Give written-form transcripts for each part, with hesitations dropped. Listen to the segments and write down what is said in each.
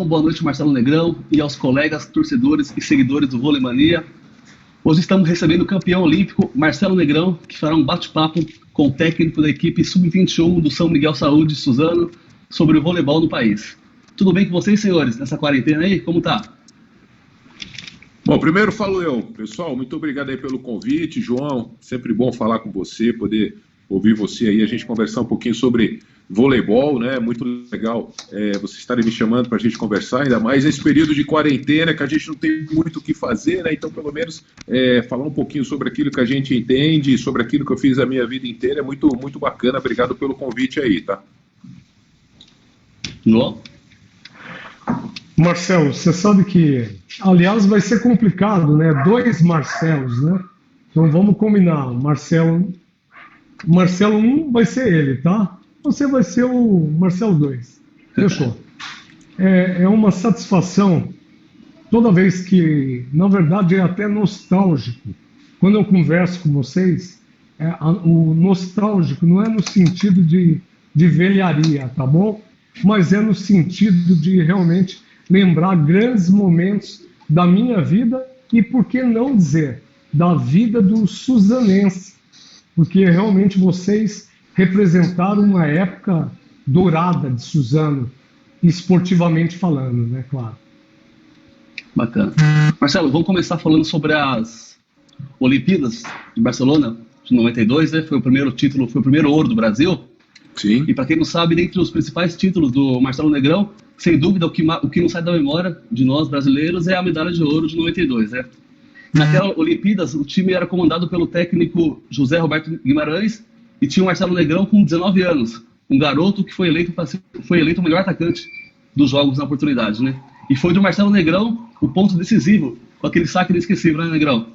boa noite, Marcelo Negrão, e aos colegas, torcedores e seguidores do Vôlei Mania. Hoje estamos recebendo o campeão olímpico Marcelo Negrão, que fará um bate-papo com o técnico da equipe Sub-21 do São Miguel Saúde, Suzano, sobre o voleibol no país. Tudo bem com vocês, senhores, nessa quarentena aí? Como tá? Bom, primeiro falo eu. Pessoal, muito obrigado aí pelo convite. João, sempre bom falar com você, poder ouvir você aí, a gente conversar um pouquinho sobre voleibol, né? Muito legal vocês estarem me chamando para a gente conversar, ainda mais nesse período de quarentena, que a gente não tem muito o que fazer, né? Então, pelo menos, falar um pouquinho sobre aquilo que a gente entende, sobre aquilo que eu fiz a minha vida inteira, é muito, muito bacana. Obrigado pelo convite aí, tá? João? Marcelo, você sabe que, aliás, vai ser complicado, né? 2 Marcelos, né? Então vamos combinar. Marcelo 1 vai ser ele, tá? Você vai ser o Marcelo 2. Fechou. É uma satisfação toda vez que, na verdade, é até nostálgico. Quando eu converso com vocês, o nostálgico não é no sentido de velharia, tá bom? Mas é no sentido de realmente lembrar grandes momentos da minha vida e, por que não dizer, da vida do suzanense, porque realmente vocês representaram uma época dourada de Suzano, esportivamente falando, né, claro. Bacana. Marcelo, vamos começar falando sobre as Olimpíadas de Barcelona, de 92, né? Foi o primeiro título, foi o primeiro ouro do Brasil. Sim. E para quem não sabe, dentre os principais títulos do Marcelo Negrão, sem dúvida, o que não sai da memória de nós brasileiros é a medalha de ouro de 92, né? Naquela Olimpíadas, o time era comandado pelo técnico José Roberto Guimarães e tinha o Marcelo Negrão com 19 anos, um garoto que foi eleito o melhor atacante dos jogos na oportunidade, né? E foi do Marcelo Negrão o ponto decisivo, com aquele saque inesquecível, né, Negrão?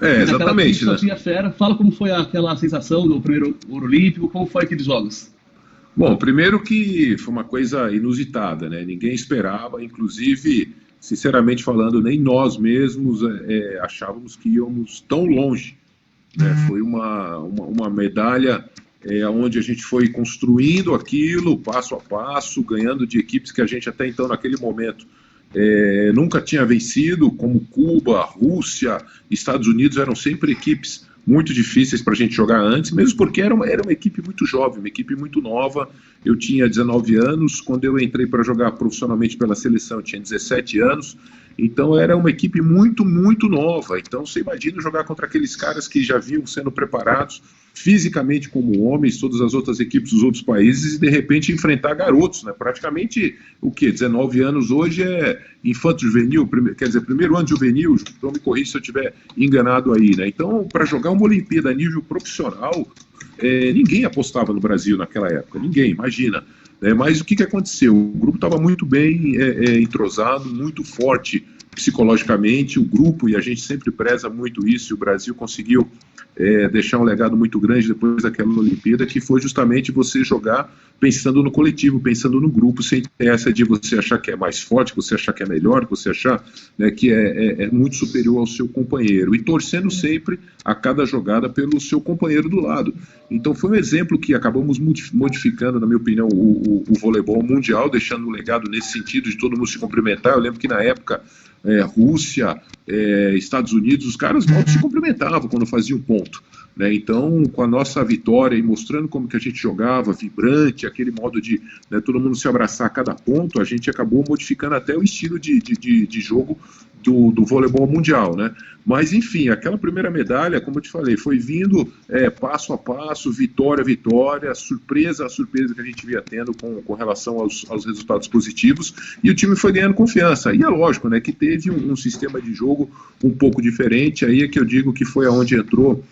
Exatamente, né? Tinha fera. Fala como foi aquela sensação do primeiro ouro olímpico, como foi aqueles jogos? Bom, primeiro que foi uma coisa inusitada, né? Ninguém esperava, inclusive, sinceramente falando, nem nós mesmos achávamos que íamos tão longe, né? Foi uma medalha onde a gente foi construindo aquilo passo a passo, ganhando de equipes que a gente até então, naquele momento, nunca tinha vencido, como Cuba, Rússia, Estados Unidos, eram sempre equipes muito difíceis para a gente jogar antes, mesmo porque era uma equipe muito jovem, uma equipe muito nova. Eu tinha 19 anos, quando eu entrei para jogar profissionalmente pela seleção, eu tinha 17 anos, então era uma equipe muito, muito nova. Então você imagina jogar contra aqueles caras que já vinham sendo preparados fisicamente como homens, todas as outras equipes dos outros países, e de repente enfrentar garotos, né? Praticamente, 19 anos hoje é infanto-juvenil, quer dizer, primeiro ano de juvenil, então me corrija se eu estiver enganado aí, né? Então, para jogar uma Olimpíada a nível profissional, ninguém apostava no Brasil naquela época, ninguém, imagina. Mas o que aconteceu? O grupo estava muito bem entrosado, muito forte psicologicamente, o grupo, e a gente sempre preza muito isso, e o Brasil conseguiu deixar um legado muito grande depois daquela Olimpíada, que foi justamente você jogar pensando no coletivo, pensando no grupo, sem ter essa de você achar que é mais forte, você achar que é melhor, você achar, né, que é muito superior ao seu companheiro, e torcendo sempre a cada jogada pelo seu companheiro do lado. Então foi um exemplo que acabamos modificando, na minha opinião, o voleibol mundial, deixando um legado nesse sentido de todo mundo se cumprimentar. Eu lembro que na época Rússia, Estados Unidos, os caras mal se cumprimentavam quando faziam ponto, né? Então, com a nossa vitória e mostrando como que a gente jogava, vibrante, aquele modo de, né, todo mundo se abraçar a cada ponto, a gente acabou modificando até o estilo de jogo do voleibol mundial, né? Mas, enfim, aquela primeira medalha, como eu te falei, foi vindo passo a passo, vitória a vitória, surpresa a surpresa que a gente via tendo com relação aos resultados positivos, e o time foi ganhando confiança. E é lógico, né, que teve um sistema de jogo um pouco diferente, aí é que eu digo que foi aonde entrou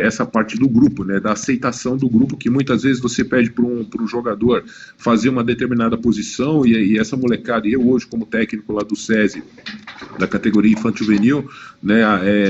essa parte do grupo, né, da aceitação do grupo, que muitas vezes você pede para um jogador fazer uma determinada posição, e essa molecada, e eu hoje como técnico lá do SESI, da categoria infanto-juvenil, né,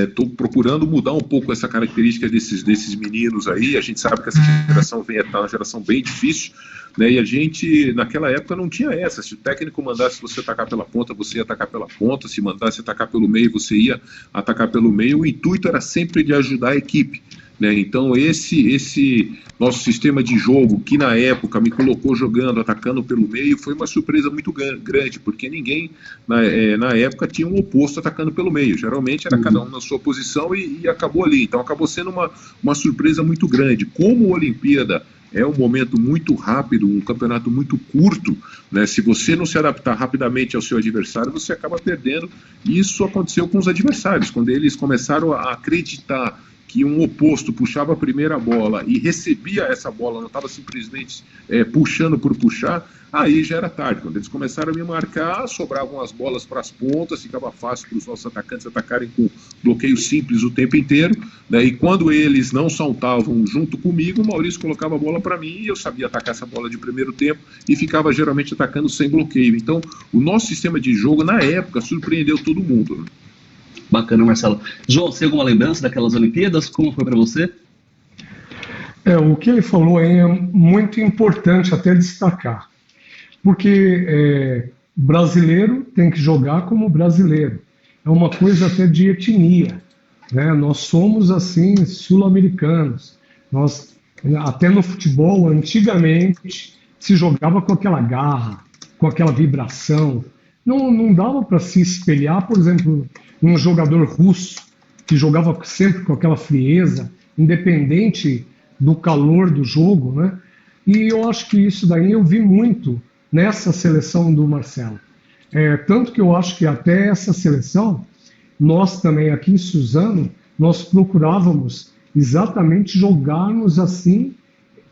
estou procurando mudar um pouco essa característica desses meninos aí. A gente sabe que essa geração vem estar uma geração bem difícil, né, e a gente, naquela época, não tinha essa. Se o técnico mandasse você atacar pela ponta, você ia atacar pela ponta. Se mandasse atacar pelo meio, você ia atacar pelo meio. O intuito era sempre de ajudar a equipe. né? Então esse nosso sistema de jogo, que na época me colocou jogando, atacando pelo meio, foi uma surpresa muito grande, porque ninguém na época tinha um oposto atacando pelo meio. Geralmente era cada um na sua posição e acabou ali. Então acabou sendo uma surpresa muito grande. Como a Olimpíada é um momento muito rápido, um campeonato muito curto, né? Se você não se adaptar rapidamente ao seu adversário, você acaba perdendo. E isso aconteceu com os adversários, quando eles começaram a acreditar que um oposto puxava a primeira bola e recebia essa bola, não estava simplesmente puxando por puxar, aí já era tarde. Quando eles começaram a me marcar, sobravam as bolas para as pontas, ficava fácil para os nossos atacantes atacarem com bloqueio simples o tempo inteiro, né? E quando eles não saltavam junto comigo, o Maurício colocava a bola para mim e eu sabia atacar essa bola de primeiro tempo e ficava geralmente atacando sem bloqueio. Então, o nosso sistema de jogo, na época, surpreendeu todo mundo, né? Bacana, Marcelo. João, você tem alguma lembrança daquelas Olimpíadas? Como foi para você? O que ele falou aí é muito importante até destacar, porque brasileiro tem que jogar como brasileiro. É uma coisa até de etnia, né? Nós somos assim sul-americanos. Nós até no futebol antigamente se jogava com aquela garra, com aquela vibração. Não dava para se espelhar, por exemplo, um jogador russo que jogava sempre com aquela frieza, independente do calor do jogo, né? E eu acho que isso daí eu vi muito nessa seleção do Marcelo. Tanto que eu acho que até essa seleção, nós também aqui em Suzano, nós procurávamos exatamente jogarmos assim,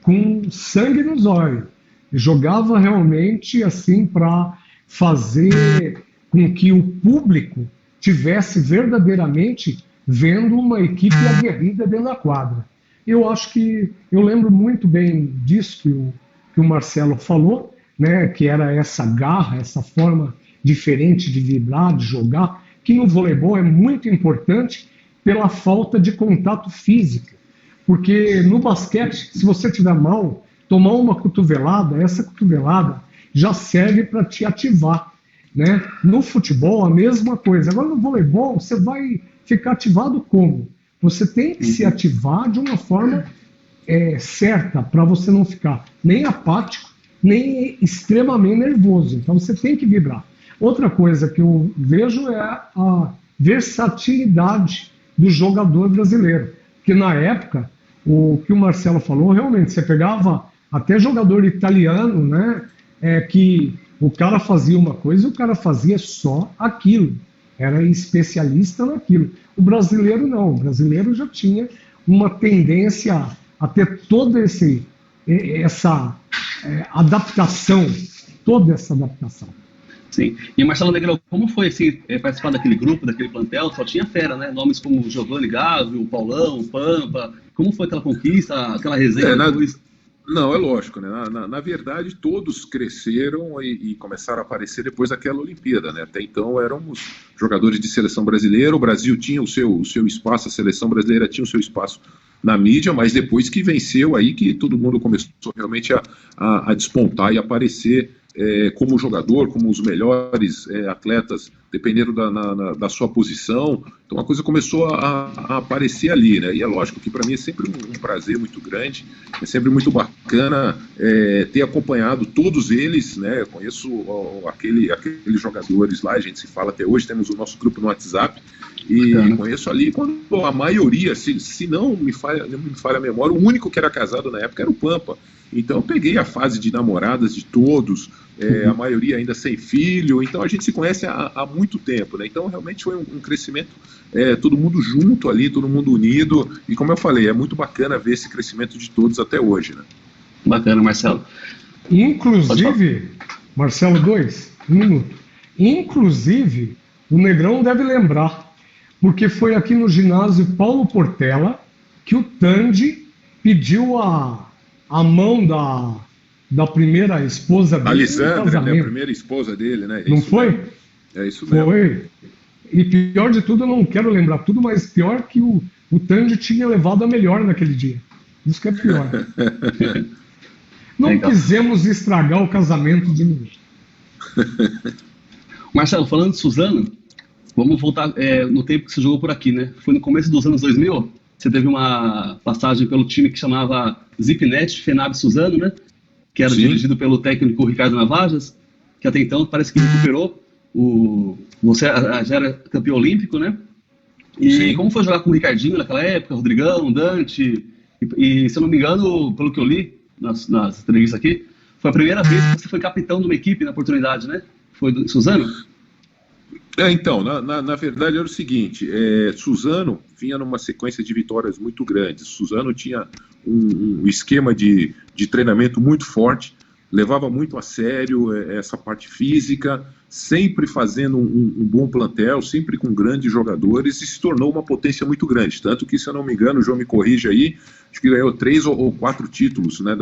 com sangue nos olhos. Jogava realmente assim para fazer com que o público tivesse verdadeiramente vendo uma equipe aguerrida dentro da quadra. Eu acho que, eu lembro muito bem disso que o Marcelo falou, né, que era essa garra, essa forma diferente de vibrar, de jogar, que no voleibol é muito importante pela falta de contato físico. Porque no basquete, se você tiver mal, tomar uma cotovelada, essa cotovelada já serve para te ativar, né? No futebol, a mesma coisa. Agora, no voleibol, você vai ficar ativado como? Você tem que se ativar de uma forma certa, para você não ficar nem apático, nem extremamente nervoso. Então, você tem que vibrar. Outra coisa que eu vejo é a versatilidade do jogador brasileiro. Porque, na época, o que o Marcelo falou, realmente, você pegava até jogador italiano, né? Que o cara fazia uma coisa e o cara fazia só aquilo. Era especialista naquilo. O brasileiro não. O brasileiro já tinha uma tendência a ter toda essa adaptação. Toda essa adaptação. Sim. E Marcelo Negrão, como foi assim, participar daquele grupo, daquele plantel? Só tinha fera, né? Nomes como Giovanni Gávio, Paulão, Pampa. Como foi aquela conquista, aquela resenha depois? Não, é lógico, né? Na verdade, todos cresceram e começaram a aparecer depois daquela Olimpíada, né? Até então éramos jogadores de seleção brasileira, o Brasil tinha o seu espaço, a seleção brasileira tinha o seu espaço na mídia, mas depois que venceu aí que todo mundo começou realmente a despontar e aparecer como jogador, como os melhores atletas, dependendo da sua posição. Então a coisa começou a aparecer ali, né? E é lógico que para mim é sempre um prazer muito grande, é sempre muito bacana ter acompanhado todos eles, né? Eu conheço aqueles jogadores lá, a gente se fala até hoje, temos o nosso grupo no WhatsApp, e conheço ali quando a maioria, se não me falha a memória, o único que era casado na época era o Pampa. Então eu peguei a fase de namoradas de todos, a maioria ainda sem filho, então a gente se conhece há muito tempo, né? Então realmente foi um crescimento, todo mundo junto ali, todo mundo unido, e como eu falei, é muito bacana ver esse crescimento de todos até hoje, né? Bacana, Marcelo. Inclusive, Marcelo, 1 minuto. Inclusive, o Negrão deve lembrar, porque foi aqui no ginásio Paulo Portela que o Tandy pediu a mão da primeira esposa dele. Alessandra, né, a primeira esposa dele, né? Não foi? É isso mesmo. Foi. E pior de tudo, eu não quero lembrar tudo, mas pior que o Tandy tinha levado a melhor naquele dia. Isso que é pior. Não quisemos estragar o casamento de ninguém. Marcelo, falando de Suzano, vamos voltar no tempo que você jogou por aqui, né? Foi no começo dos anos 2000? você teve uma passagem pelo time que chamava Zipnet Fenab Suzano, né? Que era Sim. dirigido pelo técnico Ricardo Navajas, que até então parece que recuperou. Você já era campeão olímpico, né? E Sim. como foi jogar com o Ricardinho naquela época, Rodrigão, Dante, e se eu não me engano, pelo que eu li nas entrevistas aqui, foi a primeira vez que você foi capitão de uma equipe na oportunidade, né? Foi do Suzano? Então, na verdade era o seguinte, Suzano vinha numa sequência de vitórias muito grandes. Suzano tinha um esquema de treinamento muito forte, levava muito a sério essa parte física, sempre fazendo um bom plantel, sempre com grandes jogadores, e se tornou uma potência muito grande. Tanto que, se eu não me engano, o João me corrige aí, acho que ganhou 3 ou 4 títulos, né,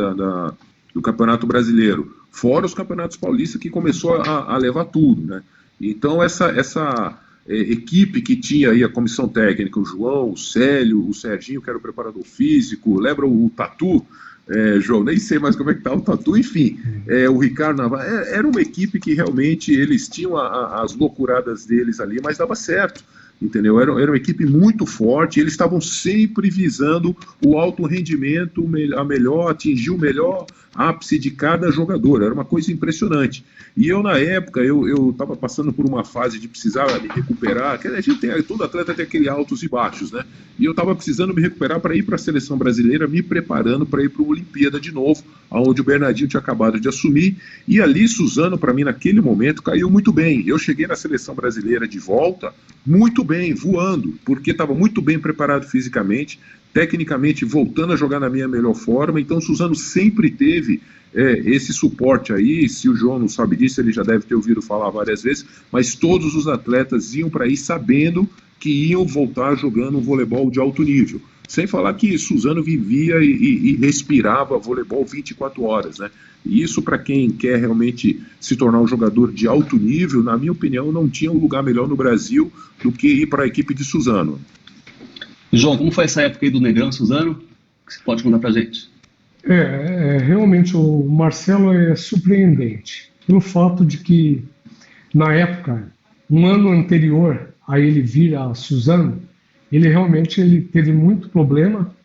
do Campeonato Brasileiro, fora os campeonatos paulistas, que começou a levar tudo, né? Então essa equipe que tinha aí a comissão técnica, o João, o Célio, o Serginho, que era o preparador físico, lembra o Tatu? João, nem sei mais como é que tá o Tatu, enfim, o Ricardo Navarro, era uma equipe que realmente eles tinham as loucuradas deles ali, mas dava certo, entendeu? Era uma equipe muito forte, eles estavam sempre visando o alto rendimento, atingir o melhor ápice de cada jogador, era uma coisa impressionante. E eu, na época, eu estava passando por uma fase de precisar me recuperar, que a gente todo atleta tem aquele altos e baixos, né? E eu estava precisando me recuperar para ir para a seleção brasileira, me preparando para ir para a Olimpíada de novo, onde o Bernardinho tinha acabado de assumir, e ali Suzano, para mim, naquele momento, caiu muito bem. Eu cheguei na seleção brasileira de volta muito bem, voando, porque estava muito bem preparado fisicamente, tecnicamente voltando a jogar na minha melhor forma. Então Suzano sempre teve esse suporte aí. Se o João não sabe disso, ele já deve ter ouvido falar várias vezes, mas todos os atletas iam para aí sabendo que iam voltar jogando um voleibol de alto nível. Sem falar que Suzano vivia e respirava voleibol 24 horas, né? E isso, para quem quer realmente se tornar um jogador de alto nível, na minha opinião, não tinha um lugar melhor no Brasil do que ir para a equipe de Suzano. João, como foi essa época aí do Negrão, Suzano? Que você pode contar pra gente? Realmente o Marcelo é surpreendente, pelo fato de que, na época, um ano anterior a ele vir a Suzano, ele realmente teve muito problema,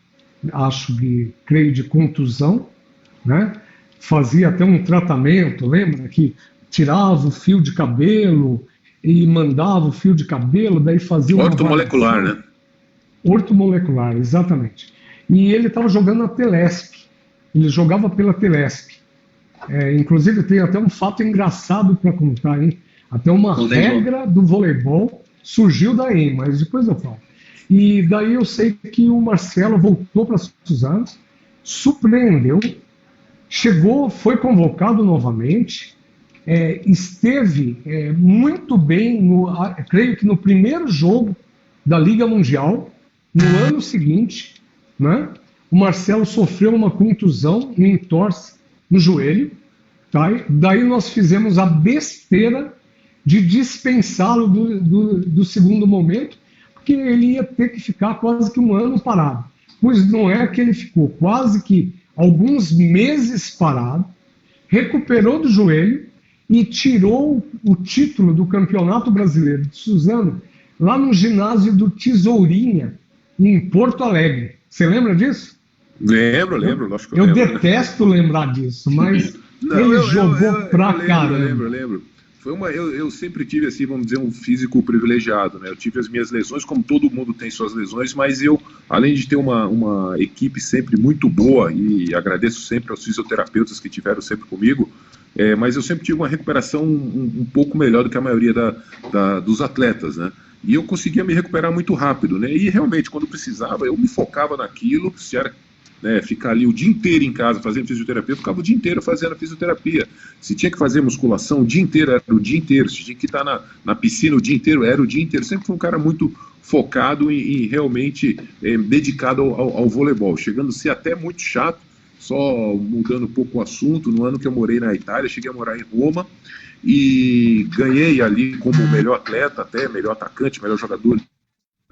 creio, de contusão, né? Fazia até um tratamento, lembra? Que tirava o fio de cabelo e mandava o fio de cabelo, daí fazia uma ortomolecular, né? Ortomolecular, exatamente. E ele estava jogando na Telesp. Ele jogava pela Telesp. Inclusive, tem até um fato engraçado para contar, hein? Até uma regra do voleibol surgiu daí, mas depois eu falo. E daí eu sei que o Marcelo voltou para Suzano, surpreendeu, chegou, foi convocado novamente, esteve muito bem, creio que no primeiro jogo da Liga Mundial. No ano seguinte, né, o Marcelo sofreu uma contusão, um entorse no joelho, tá? Daí nós fizemos a besteira de dispensá-lo do segundo momento, porque ele ia ter que ficar quase que um ano parado. Pois não é que ele ficou quase que alguns meses parado, recuperou do joelho e tirou o título do Campeonato Brasileiro de Suzano lá no ginásio do Tesourinha, em Porto Alegre. Você lembra disso? Lembro, lógico que eu lembro. Detesto lembrar disso, mas ele jogou pra caramba. Lembro. Eu sempre tive, assim, vamos dizer, um físico privilegiado, né? Eu tive as minhas lesões, como todo mundo tem suas lesões, mas eu, além de ter uma equipe sempre muito boa, e agradeço sempre aos fisioterapeutas que tiveram sempre comigo, mas eu sempre tive uma recuperação um pouco melhor do que a maioria dos atletas, né? E eu conseguia me recuperar muito rápido, né? E realmente, quando precisava, eu me focava naquilo. Se era ficar ali o dia inteiro em casa fazendo fisioterapia, eu ficava o dia inteiro fazendo fisioterapia. Se tinha que fazer musculação o dia inteiro, era o dia inteiro. Se tinha que estar na piscina o dia inteiro, era o dia inteiro. Sempre fui um cara muito focado e realmente dedicado ao voleibol, chegando a ser até muito chato. Só mudando um pouco o assunto, no ano que eu morei na Itália, cheguei a morar em Roma, e ganhei ali como melhor atleta, até melhor atacante, melhor jogador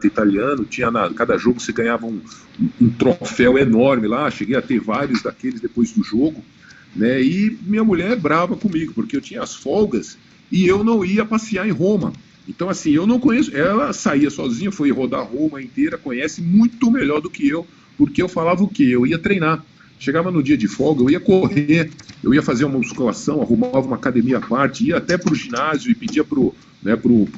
italiano. Cada jogo você ganhava um troféu enorme lá, cheguei a ter vários daqueles depois do jogo, né? E minha mulher é brava comigo, porque eu tinha as folgas e eu não ia passear em Roma. Então, assim, eu não conheço. Ela saía sozinha, foi rodar Roma inteira, conhece muito melhor do que eu, porque eu falava o quê? Eu ia treinar. Chegava no dia de folga, eu ia correr, eu ia fazer uma musculação, arrumava uma academia à parte, ia até para o ginásio e pedia pro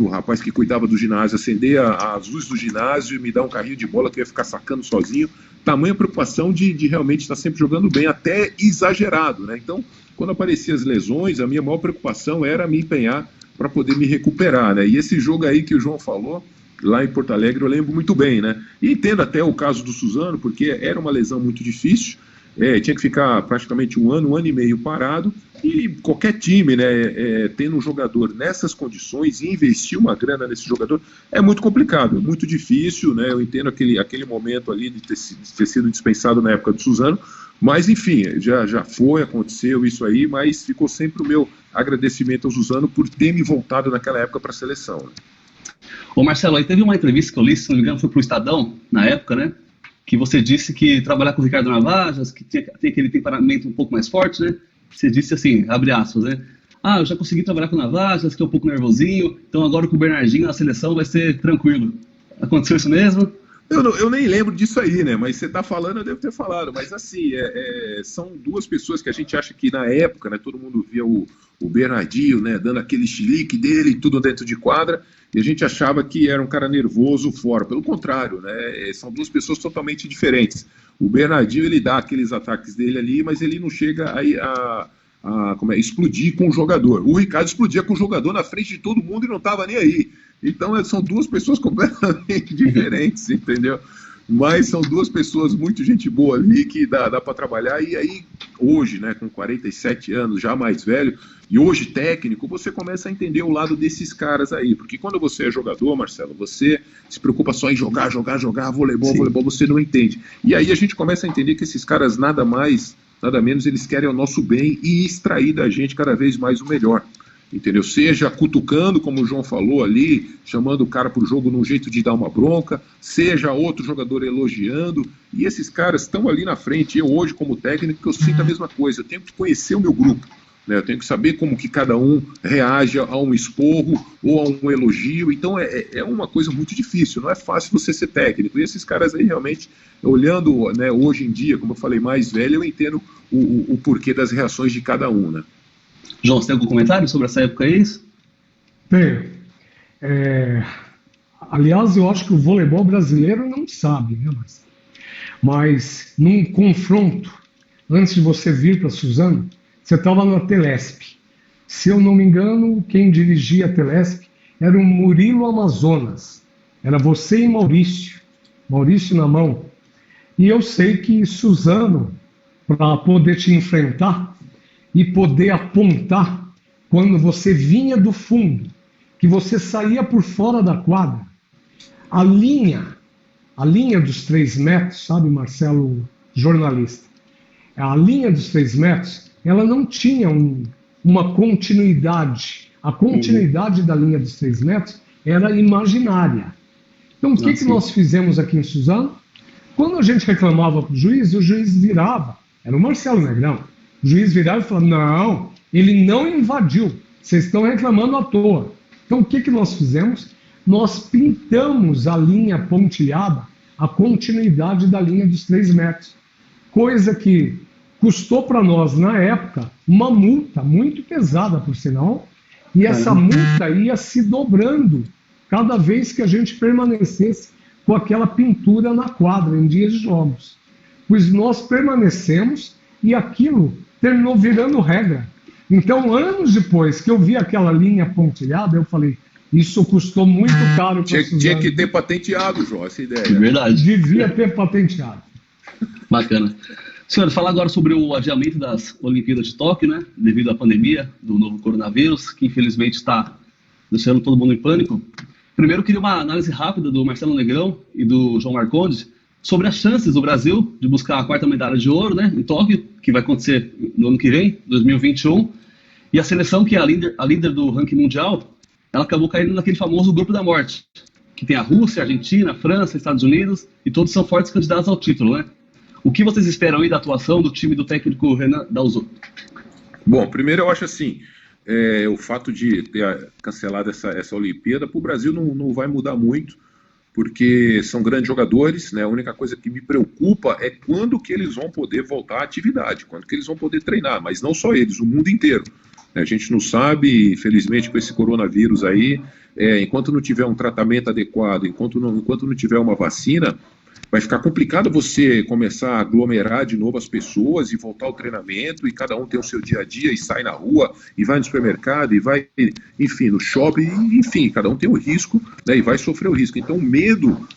rapaz que cuidava do ginásio acender as luzes do ginásio e me dar um carrinho de bola que eu ia ficar sacando sozinho. Tamanha preocupação de realmente estar sempre jogando bem, até exagerado, né? Então, quando apareciam as lesões, a minha maior preocupação era me empenhar para poder me recuperar, né? E esse jogo aí que o João falou, lá em Porto Alegre, eu lembro muito bem, né? E entendo até o caso do Suzano, porque era uma lesão muito difícil, tinha que ficar praticamente um ano e meio parado, e qualquer time, né, tendo um jogador nessas condições e investir uma grana nesse jogador é muito complicado, é muito difícil, né? Eu entendo aquele momento ali de ter sido dispensado na época do Suzano, mas enfim, já foi, aconteceu isso aí, mas ficou sempre o meu agradecimento ao Suzano por ter me voltado naquela época para a seleção, né? Ô Marcelo, aí teve uma entrevista que eu li, se não me engano foi pro Estadão, na época, né? Que você disse que trabalhar com o Ricardo Navajas, que tem aquele temperamento um pouco mais forte, né? Você disse assim, abre aspas, né? Ah, eu já consegui trabalhar com o Navajas, que é um pouco nervosinho, então agora com o Bernardinho na seleção vai ser tranquilo. Aconteceu isso mesmo? Eu nem lembro disso aí, né? Mas você tá falando, eu devo ter falado. Mas assim, são duas pessoas que a gente acha que na época, né, todo mundo via o Bernardinho, né, dando aquele chilique dele, tudo dentro de quadra, e a gente achava que era um cara nervoso fora. Pelo contrário, né? São duas pessoas totalmente diferentes. O Bernardinho, ele dá aqueles ataques dele ali, mas ele não chega a explodir com o jogador. O Ricardo explodia com o jogador na frente de todo mundo e não estava nem aí. Então são duas pessoas completamente diferentes, entendeu? Mas são duas pessoas muito gente boa ali que dá para trabalhar. E aí, hoje, né, com 47 anos, já mais velho, e hoje técnico, você começa a entender o lado desses caras aí. Porque quando você é jogador, Marcelo, você se preocupa só em jogar, voleibol, você não entende. E aí a gente começa a entender que esses caras nada mais, nada menos, eles querem o nosso bem e extrair da gente cada vez mais o melhor. Entendeu? Seja cutucando, como o João falou ali, chamando o cara para o jogo num jeito de dar uma bronca, seja outro jogador elogiando, e esses caras estão ali na frente. Eu hoje, como técnico, eu sinto a mesma coisa, eu tenho que conhecer o meu grupo, né? Eu tenho que saber como que cada um reage a um esporro ou a um elogio. Então é uma coisa muito difícil, não é fácil você ser técnico, e esses caras aí realmente, olhando, né, hoje em dia, como eu falei, mais velho, eu entendo o porquê das reações de cada um, né? João, você tem algum comentário sobre essa época aí? Tenho. Aliás, eu acho que o voleibol brasileiro não sabe, né, Marcelo? Mas num confronto, antes de você vir para Suzano, você estava na Telesp. Se eu não me engano, quem dirigia a Telesp era o Murilo Amazonas. Era você e Maurício na mão. E eu sei que Suzano, para poder te enfrentar e poder apontar quando você vinha do fundo, que você saía por fora da quadra, a linha dos 3 metros, sabe, Marcelo, jornalista, a linha dos 3 metros, ela não tinha uma continuidade. A continuidade da linha dos 3 metros era imaginária. Então, o que nós fizemos aqui em Suzano? Quando a gente reclamava para o juiz virava. Era o Marcelo Negrão. O juiz virava e falava, não, ele não invadiu, vocês estão reclamando à toa. Então o que nós fizemos? Nós pintamos a linha pontilhada, a continuidade da linha dos 3 metros. Coisa que custou para nós, na época, uma multa muito pesada, por sinal, e essa multa ia se dobrando cada vez que a gente permanecesse com aquela pintura na quadra, em dias de jogos. Pois nós permanecemos e aquilo terminou virando regra. Então, anos depois que eu vi aquela linha pontilhada, eu falei, isso custou muito caro para Suzano. Tinha que ter patenteado, João, essa ideia. É verdade. Devia ter patenteado. Bacana. Senhor, falar agora sobre o adiamento das Olimpíadas de Tóquio, né? Devido à pandemia do novo coronavírus, que infelizmente está deixando todo mundo em pânico. Primeiro, eu queria uma análise rápida do Marcelo Negrão e do João Marcondes sobre as chances do Brasil de buscar a 4ª medalha de ouro, né, em Tóquio, que vai acontecer no ano que vem, 2021. E a seleção, que é a líder do ranking mundial, ela acabou caindo naquele famoso grupo da morte, que tem a Rússia, a Argentina, a França, Estados Unidos, e todos são fortes candidatos ao título, né? O que vocês esperam aí da atuação do time do técnico Renan Dalzotto? Bom, primeiro eu acho assim, o fato de ter cancelado essa Olimpíada, para o Brasil não vai mudar muito, porque são grandes jogadores, né? A única coisa que me preocupa é quando que eles vão poder voltar à atividade, quando que eles vão poder treinar, mas não só eles, o mundo inteiro. A gente não sabe, infelizmente, com esse coronavírus aí, enquanto não tiver um tratamento adequado, enquanto não tiver uma vacina, vai ficar complicado você começar a aglomerar de novo as pessoas e voltar ao treinamento, e cada um tem o seu dia a dia e sai na rua, e vai no supermercado, e vai, enfim, no shopping, enfim, cada um tem o risco, né, e vai sofrer o risco. Então o medo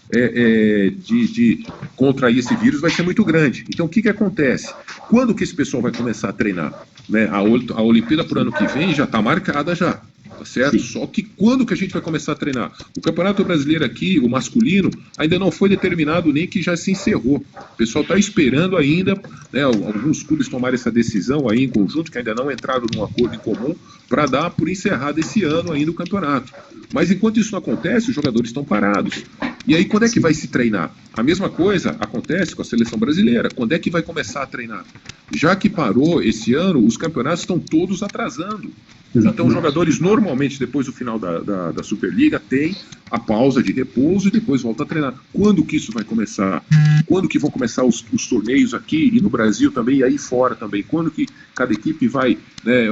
de contrair esse vírus vai ser muito grande. Então o que acontece? Quando que esse pessoal vai começar a treinar? Né? A Olimpíada para o ano que vem já está marcada já. Tá certo? Sim. Só que quando que a gente vai começar a treinar? O Campeonato Brasileiro aqui, o masculino, ainda não foi determinado nem que já se encerrou. O pessoal está esperando ainda, né, alguns clubes tomarem essa decisão aí em conjunto, que ainda não entraram num acordo em comum, para dar por encerrado esse ano ainda o campeonato. Mas enquanto isso não acontece, os jogadores estão parados. E aí quando é que vai se treinar? A mesma coisa acontece com a seleção brasileira. Quando é que vai começar a treinar? Já que parou esse ano, os campeonatos estão todos atrasando. Então, os jogadores normalmente, depois do final da Superliga, têm a pausa de repouso e depois volta a treinar. Quando que isso vai começar? Quando que vão começar os torneios aqui e no Brasil também, e aí fora também? Quando que cada equipe vai, né,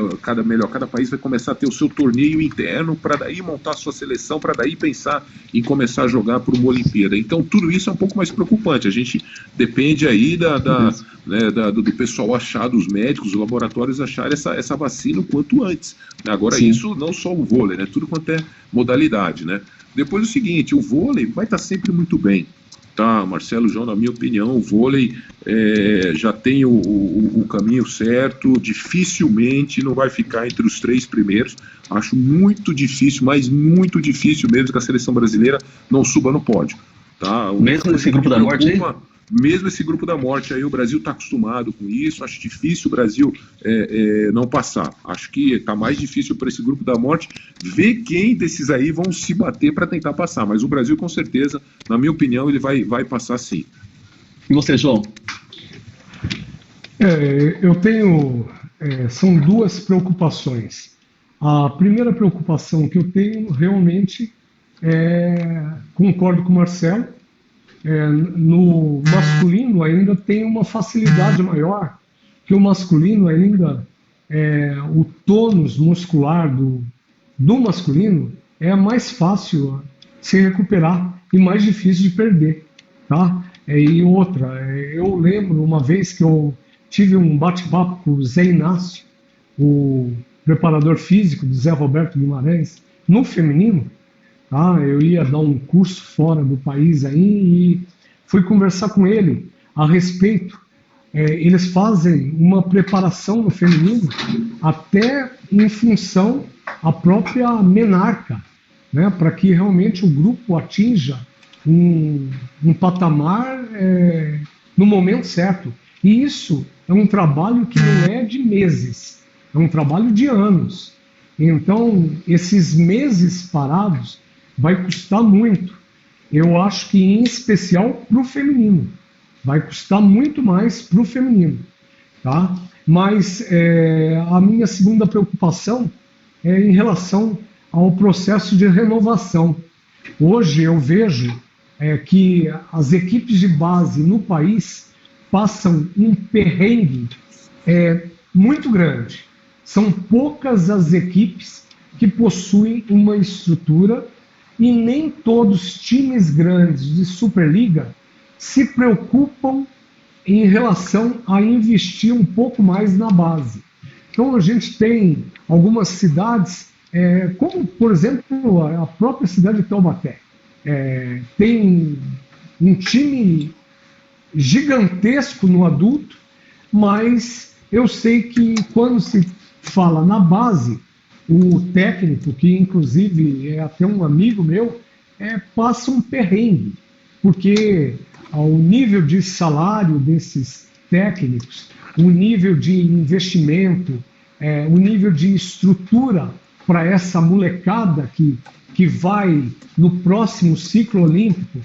cada país vai começar a ter o seu torneio interno para daí montar a sua seleção, para daí pensar em começar a jogar por uma Olimpíada? Então, tudo isso é um pouco mais preocupante. A gente depende aí do pessoal achar, dos médicos, dos laboratórios acharem essa vacina o quanto antes. Agora, sim, isso não só o vôlei, né? Tudo quanto é modalidade, né? Depois o seguinte, o vôlei vai estar sempre muito bem, tá, Marcelo, João, na minha opinião, o vôlei já tem o caminho certo, dificilmente não vai ficar entre os 3 primeiros, acho muito difícil, mas muito difícil mesmo que a seleção brasileira não suba no pódio, tá? Mesmo esse grupo da morte aí? Mesmo esse grupo da morte aí, o Brasil está acostumado com isso, acho difícil o Brasil não passar. Acho que está mais difícil para esse grupo da morte ver quem desses aí vão se bater para tentar passar. Mas o Brasil, com certeza, na minha opinião, ele vai passar sim. E você, João? Eu tenho... são 2 preocupações. A primeira preocupação que eu tenho, realmente, concordo com o Marcelo, no masculino ainda tem uma facilidade maior, que o masculino ainda, o tônus muscular do masculino é mais fácil se recuperar e mais difícil de perder, tá? E outra, eu lembro uma vez que eu tive um bate-papo com o Zé Inácio, o preparador físico do Zé Roberto Guimarães, no feminino. Eu ia dar um curso fora do país aí e fui conversar com ele a respeito. Eles fazem uma preparação no feminino até em função à própria menarca, né, para que realmente o grupo atinja um patamar no momento certo. E isso é um trabalho que não é de meses, é um trabalho de anos. Então, esses meses parados vai custar muito. Eu acho que, em especial, para o feminino. Vai custar muito mais para o feminino. Tá? Mas a minha segunda preocupação é em relação ao processo de renovação. Hoje eu vejo que as equipes de base no país passam um perrengue muito grande. São poucas as equipes que possuem uma estrutura e nem todos os times grandes de Superliga se preocupam em relação a investir um pouco mais na base. Então a gente tem algumas cidades, como por exemplo a própria cidade de Taubaté, tem um time gigantesco no adulto, mas eu sei que quando se fala na base, o técnico, que inclusive é até um amigo meu, passa um perrengue, porque o nível de salário desses técnicos, o nível de investimento, o nível de estrutura para essa molecada que vai no próximo ciclo olímpico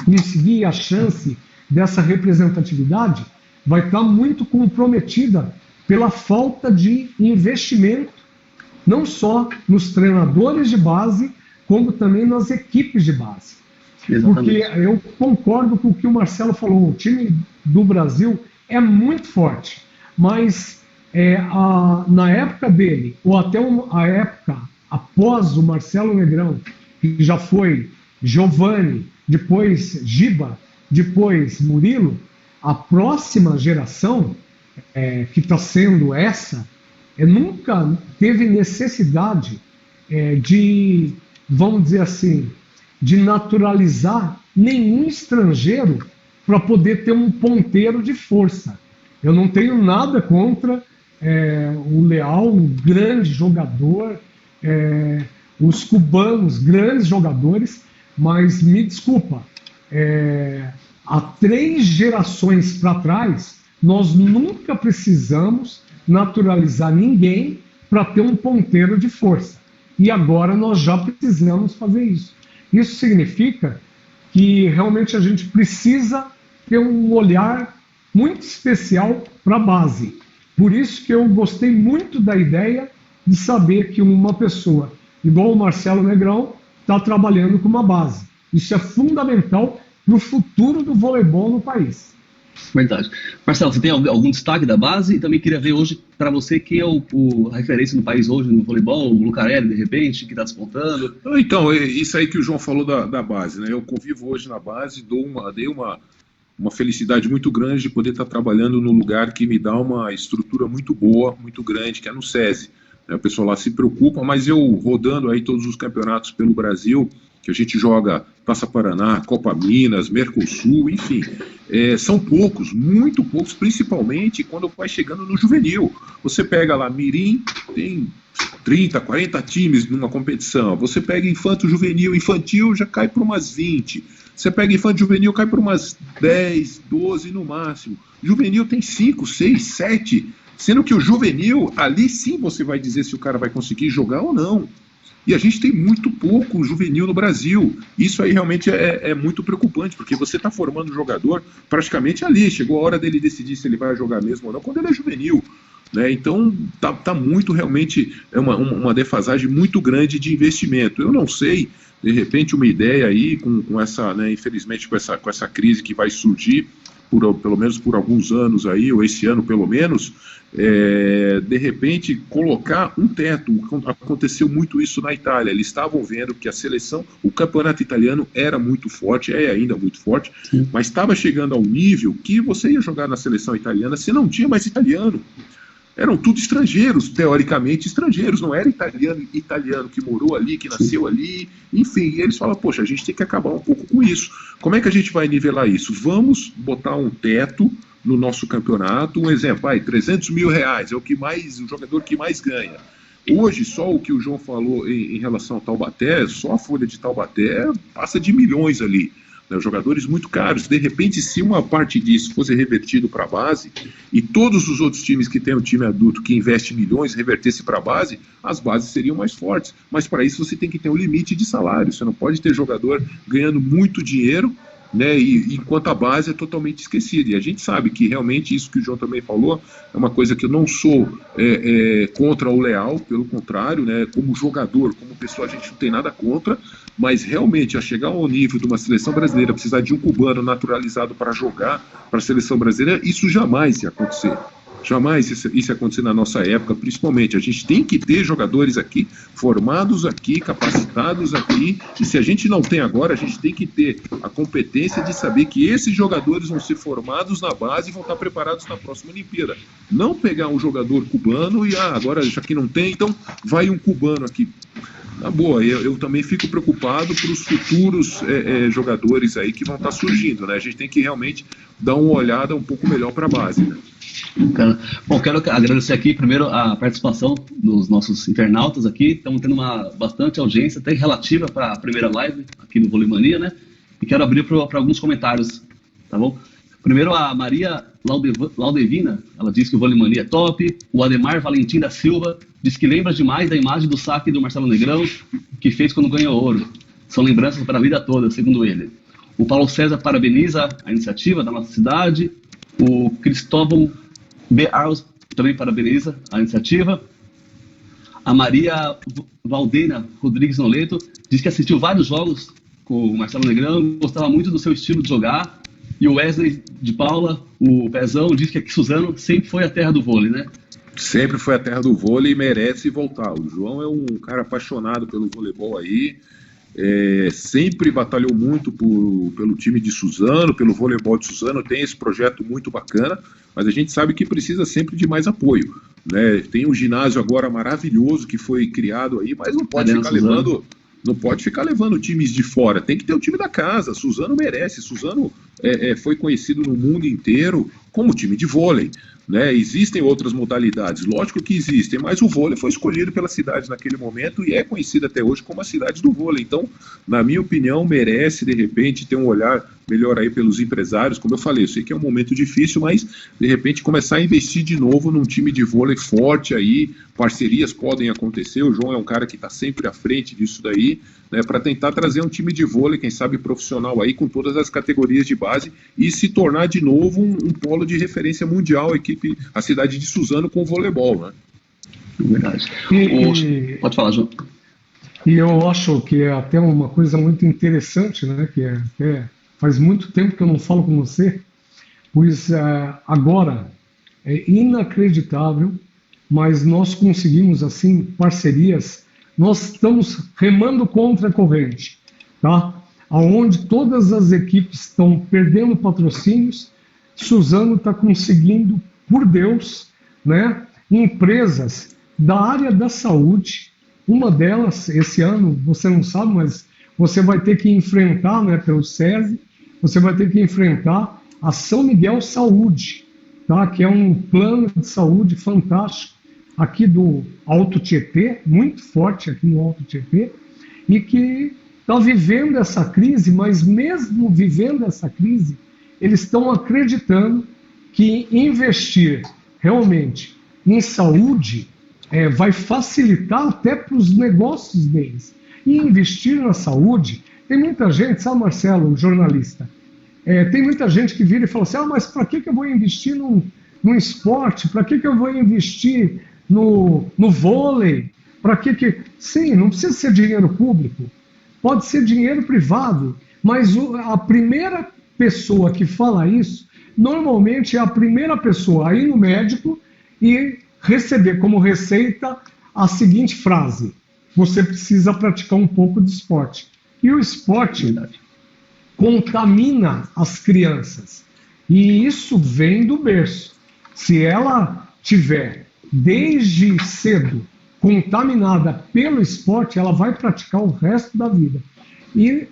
conseguir a chance dessa representatividade, vai estar muito comprometida pela falta de investimento não só nos treinadores de base, como também nas equipes de base. Porque eu concordo com o que o Marcelo falou, o time do Brasil é muito forte, mas na época dele, ou até a época após o Marcelo Negrão, que já foi Giovani, depois Giba, depois Murilo, a próxima geração, que está sendo essa, nunca teve necessidade de, vamos dizer assim, de naturalizar nenhum estrangeiro para poder ter um ponteiro de força. Eu não tenho nada contra o Leal, um grande jogador, os cubanos, grandes jogadores, mas me desculpa, há 3 gerações para trás, nós nunca precisamos naturalizar ninguém para ter um ponteiro de força. E agora nós já precisamos fazer isso. Isso significa que realmente a gente precisa ter um olhar muito especial para a base. Por isso que eu gostei muito da ideia de saber que uma pessoa igual o Marcelo Negrão está trabalhando com uma base. Isso é fundamental para o futuro do voleibol no país. Verdade. Marcelo, você tem algum destaque da base? E também queria ver hoje, para você, quem é a referência no país hoje no voleibol? O Lucarelli, de repente, que está despontando? Então, isso aí que o João falou da base, né? Eu convivo hoje na base, dei uma felicidade muito grande de poder estar trabalhando num lugar que me dá uma estrutura muito boa, muito grande, que é no SESI. O pessoal lá se preocupa, mas eu rodando aí todos os campeonatos pelo Brasil, que a gente joga Taça Paraná, Copa Minas, Mercosul, enfim, são poucos, muito poucos, principalmente quando vai chegando no juvenil. Você pega lá Mirim, tem 30, 40 times numa competição. Você pega infanto juvenil, infantil já cai para umas 20. Você pega infanto juvenil, cai para umas 10, 12 no máximo. Juvenil tem 5, 6, 7. Sendo que o juvenil, ali sim você vai dizer se o cara vai conseguir jogar ou não. E a gente tem muito pouco juvenil no Brasil. Isso aí realmente é muito preocupante, porque você está formando um jogador praticamente ali. Chegou a hora dele decidir se ele vai jogar mesmo ou não, quando ele é juvenil. Né? Então tá muito, realmente, uma defasagem muito grande de investimento. Eu não sei, de repente, uma ideia aí, com essa, né, infelizmente, com essa crise que vai surgir, pelo menos por alguns anos aí, ou esse ano pelo menos, de repente colocar um teto. Aconteceu muito isso na Itália. Eles estavam vendo que a seleção, o campeonato italiano era muito forte, é ainda muito forte, sim, mas estava chegando ao nível que você ia jogar na seleção italiana, você não tinha mais italiano. Eram tudo estrangeiros, teoricamente estrangeiros, não era italiano que morou ali, que nasceu ali, enfim. E eles falam, poxa, a gente tem que acabar um pouco com isso. Como é que a gente vai nivelar isso? Vamos botar um teto no nosso campeonato, um exemplo, R$300 mil é o jogador que mais ganha. Hoje, só o que o João falou em relação ao Taubaté, só a folha de Taubaté passa de milhões ali. Jogadores muito caros. De repente, se uma parte disso fosse revertido para a base e todos os outros times que têm um time adulto que investe milhões revertesse para a base, as bases seriam mais fortes. Mas para isso você tem que ter um limite de salário. Você não pode ter jogador ganhando muito dinheiro, né, enquanto a base é totalmente esquecida. E a gente sabe que realmente isso que o João também falou é uma coisa que eu não sou contra o Leal, pelo contrário, né, como jogador, como pessoa, a gente não tem nada contra, mas realmente a chegar ao nível de uma seleção brasileira, precisar de um cubano naturalizado para jogar para a seleção brasileira, isso jamais ia acontecer. Jamais isso ia acontecer na nossa época, principalmente. A gente tem que ter jogadores aqui, formados aqui, capacitados aqui, e se a gente não tem agora, a gente tem que ter a competência de saber que esses jogadores vão ser formados na base e vão estar preparados na próxima Olimpíada. Não pegar um jogador cubano e, agora já que não tem, então vai um cubano aqui. Na boa, eu também fico preocupado para os futuros jogadores aí que vão estar surgindo, né? A gente tem que realmente dar uma olhada um pouco melhor para a base, né? Bom, quero agradecer aqui primeiro a participação dos nossos internautas aqui. Estamos tendo bastante audiência, até relativa para a primeira live aqui no Voleimania, né? E quero abrir para alguns comentários, tá bom? Primeiro, a Maria Laudevina, ela diz que o Voleimania é top. O Ademar Valentim da Silva diz que lembra demais da imagem do saque do Marcelo Negrão, que fez quando ganhou ouro. São lembranças para a vida toda, segundo ele. O Paulo César parabeniza a iniciativa da nossa cidade. O Cristóvão B. Arros também parabeniza a iniciativa. A Maria Valdeira Rodrigues Noleto diz que assistiu vários jogos com o Marcelo Negrão, gostava muito do seu estilo de jogar. E o Wesley de Paula, o Pezão, diz que aqui Suzano sempre foi a terra do vôlei, né? Sempre foi a terra do vôlei e merece voltar. O João é um cara apaixonado pelo voleibol aí, sempre batalhou muito pelo time de Suzano, pelo voleibol de Suzano, tem esse projeto muito bacana, mas a gente sabe que precisa sempre de mais apoio, né? Tem um ginásio agora maravilhoso que foi criado aí, mas não pode ficar levando... Não pode ficar levando times de fora, tem que ter o time da casa. Suzano merece. Suzano foi conhecido no mundo inteiro como time de vôlei, né? Existem outras modalidades, lógico que existem, mas o vôlei foi escolhido pela cidade naquele momento e é conhecido até hoje como a cidade do vôlei. Então, na minha opinião, merece de repente ter um olhar melhor aí pelos empresários. Como eu falei, eu sei que é um momento difícil, mas de repente começar a investir de novo num time de vôlei forte aí. Parcerias podem acontecer, o João é um cara que está sempre à frente disso daí, né, para tentar trazer um time de vôlei, quem sabe profissional aí, com todas as categorias de base e se tornar de novo um polo de referência mundial, a cidade de Suzano com o voleibol, né? Verdade. Pode falar, João. E eu acho que é até uma coisa muito interessante, né, que faz muito tempo que eu não falo com você, pois agora é inacreditável, mas nós conseguimos, assim, parcerias. Nós estamos remando contra a corrente, tá? Onde todas as equipes estão perdendo patrocínios, Suzano está conseguindo, por Deus, né, empresas da área da saúde. Uma delas, esse ano, você não sabe, mas você vai ter que enfrentar, né, pelo SESI, você vai ter que enfrentar a São Miguel Saúde, tá? Que é um plano de saúde fantástico aqui do Alto Tietê, muito forte aqui no Alto Tietê, e que está vivendo essa crise, mas mesmo vivendo essa crise, eles estão acreditando que investir realmente em saúde vai facilitar até para os negócios deles. E investir na saúde, tem muita gente, sabe, Marcelo, jornalista, tem muita gente que vira e fala assim, mas para que eu vou investir num esporte? Para que eu vou investir no vôlei? Para que... Sim, não precisa ser dinheiro público, pode ser dinheiro privado, mas a primeira pessoa que fala isso, normalmente é a primeira pessoa a ir no médico e receber como receita a seguinte frase: você precisa praticar um pouco de esporte. E o esporte contamina as crianças. E isso vem do berço. Se ela tiver desde cedo contaminada pelo esporte, ela vai praticar o resto da vida. E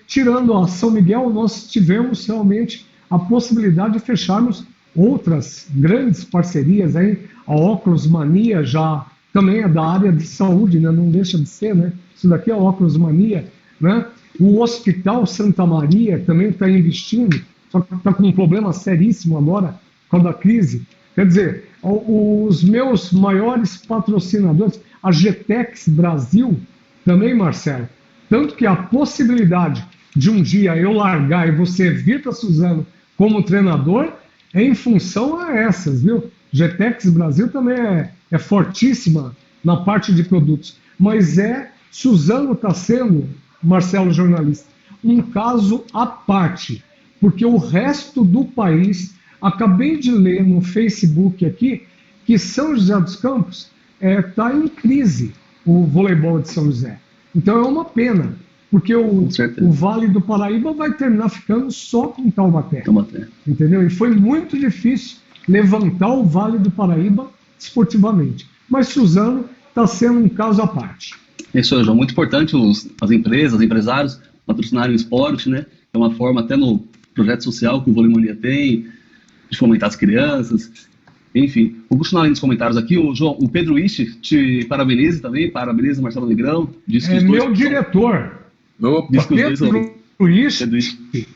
tirando a São Miguel, nós tivemos realmente a possibilidade de fecharmos outras grandes parcerias aí. A Óculos Mania já também é da área de saúde, né? Não deixa de ser, né? Isso daqui é a Óculos Mania, né? O Hospital Santa Maria também está investindo, só que está com um problema seríssimo agora com a crise. Quer dizer, os meus maiores patrocinadores, a GTEX Brasil, também, Marcelo, tanto que a possibilidade de um dia eu largar e você vir para Suzano como treinador é em função a essas, viu? GTEX Brasil também é fortíssima na parte de produtos, mas Suzano está sendo, Marcelo jornalista, um caso à parte, porque o resto do país, acabei de ler no Facebook aqui, que São José dos Campos está em crise, o voleibol de São José. Então é uma pena, porque o Vale do Paraíba vai terminar ficando só com Taubaté. Entendeu? E foi muito difícil levantar o Vale do Paraíba esportivamente. Mas Suzano está sendo um caso à parte. Isso, João, muito importante as empresas, os empresários patrocinarem o esporte, né? É uma forma, até no projeto social que o Vôlei Mania tem, de fomentar as crianças. Enfim, vou continuar lendo os comentários aqui. O Pedro Ishi te parabeniza também, parabeniza Marcelo Negrão. Diz que meu diretor. Pedro Ishi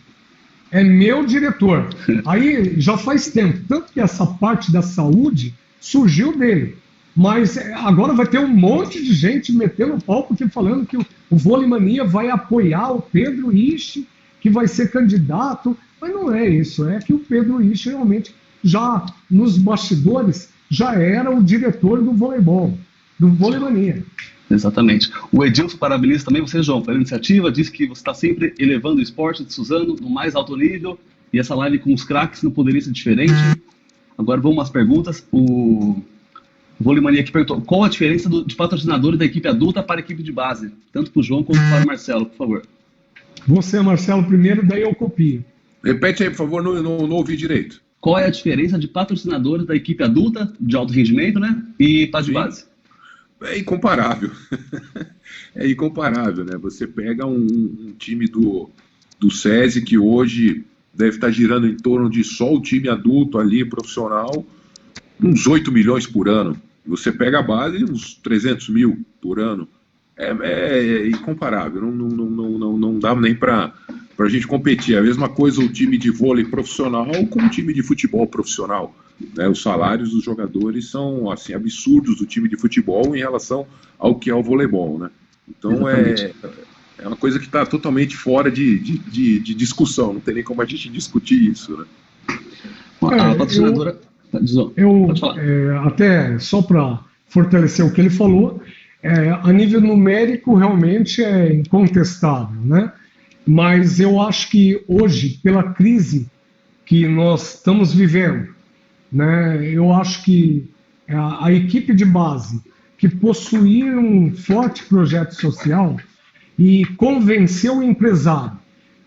é meu diretor. Aí já faz tempo, tanto que essa parte da saúde surgiu dele. Mas agora vai ter um monte de gente metendo o pau, porque falando que o Vôlei Mania vai apoiar o Pedro Ishi, que vai ser candidato. Mas não é isso, é que o Pedro Ishi realmente já nos bastidores já era o diretor do voleibol. do Vôlei Mania. Exatamente. O Edilson parabeniza também você, João, pela iniciativa, diz que você está sempre elevando o esporte de Suzano no mais alto nível, e essa live com os craques não poderia ser diferente. Agora vamos às perguntas. O Vôlei Mania aqui perguntou, qual a diferença de patrocinadores da equipe adulta para a equipe de base? Tanto para o João quanto para o Marcelo, por favor. Você, Marcelo, primeiro, daí eu copio. Repete aí, por favor, não ouvi direito. Qual é a diferença de patrocinadores da equipe adulta, de alto rendimento, né? E para de base? É incomparável. É incomparável, né? Você pega um time do SESI que hoje deve estar girando em torno de só o time adulto ali, profissional, uns 8 milhões por ano. Você pega a base, uns 300 mil por ano. É incomparável. Não dá nem para a gente competir. É a mesma coisa o time de vôlei profissional com o time de futebol profissional. Né? Os salários dos jogadores são assim, absurdos do time de futebol em relação ao que é o voleibol. Né? Então é uma coisa que está totalmente fora de discussão. Não tem nem como a gente discutir isso. Né? A patrocinadora... Até só para fortalecer o que ele falou, a nível numérico realmente é incontestável, né? Mas eu acho que hoje, pela crise que nós estamos vivendo, né, eu acho que a equipe de base que possuir um forte projeto social e convencer o empresário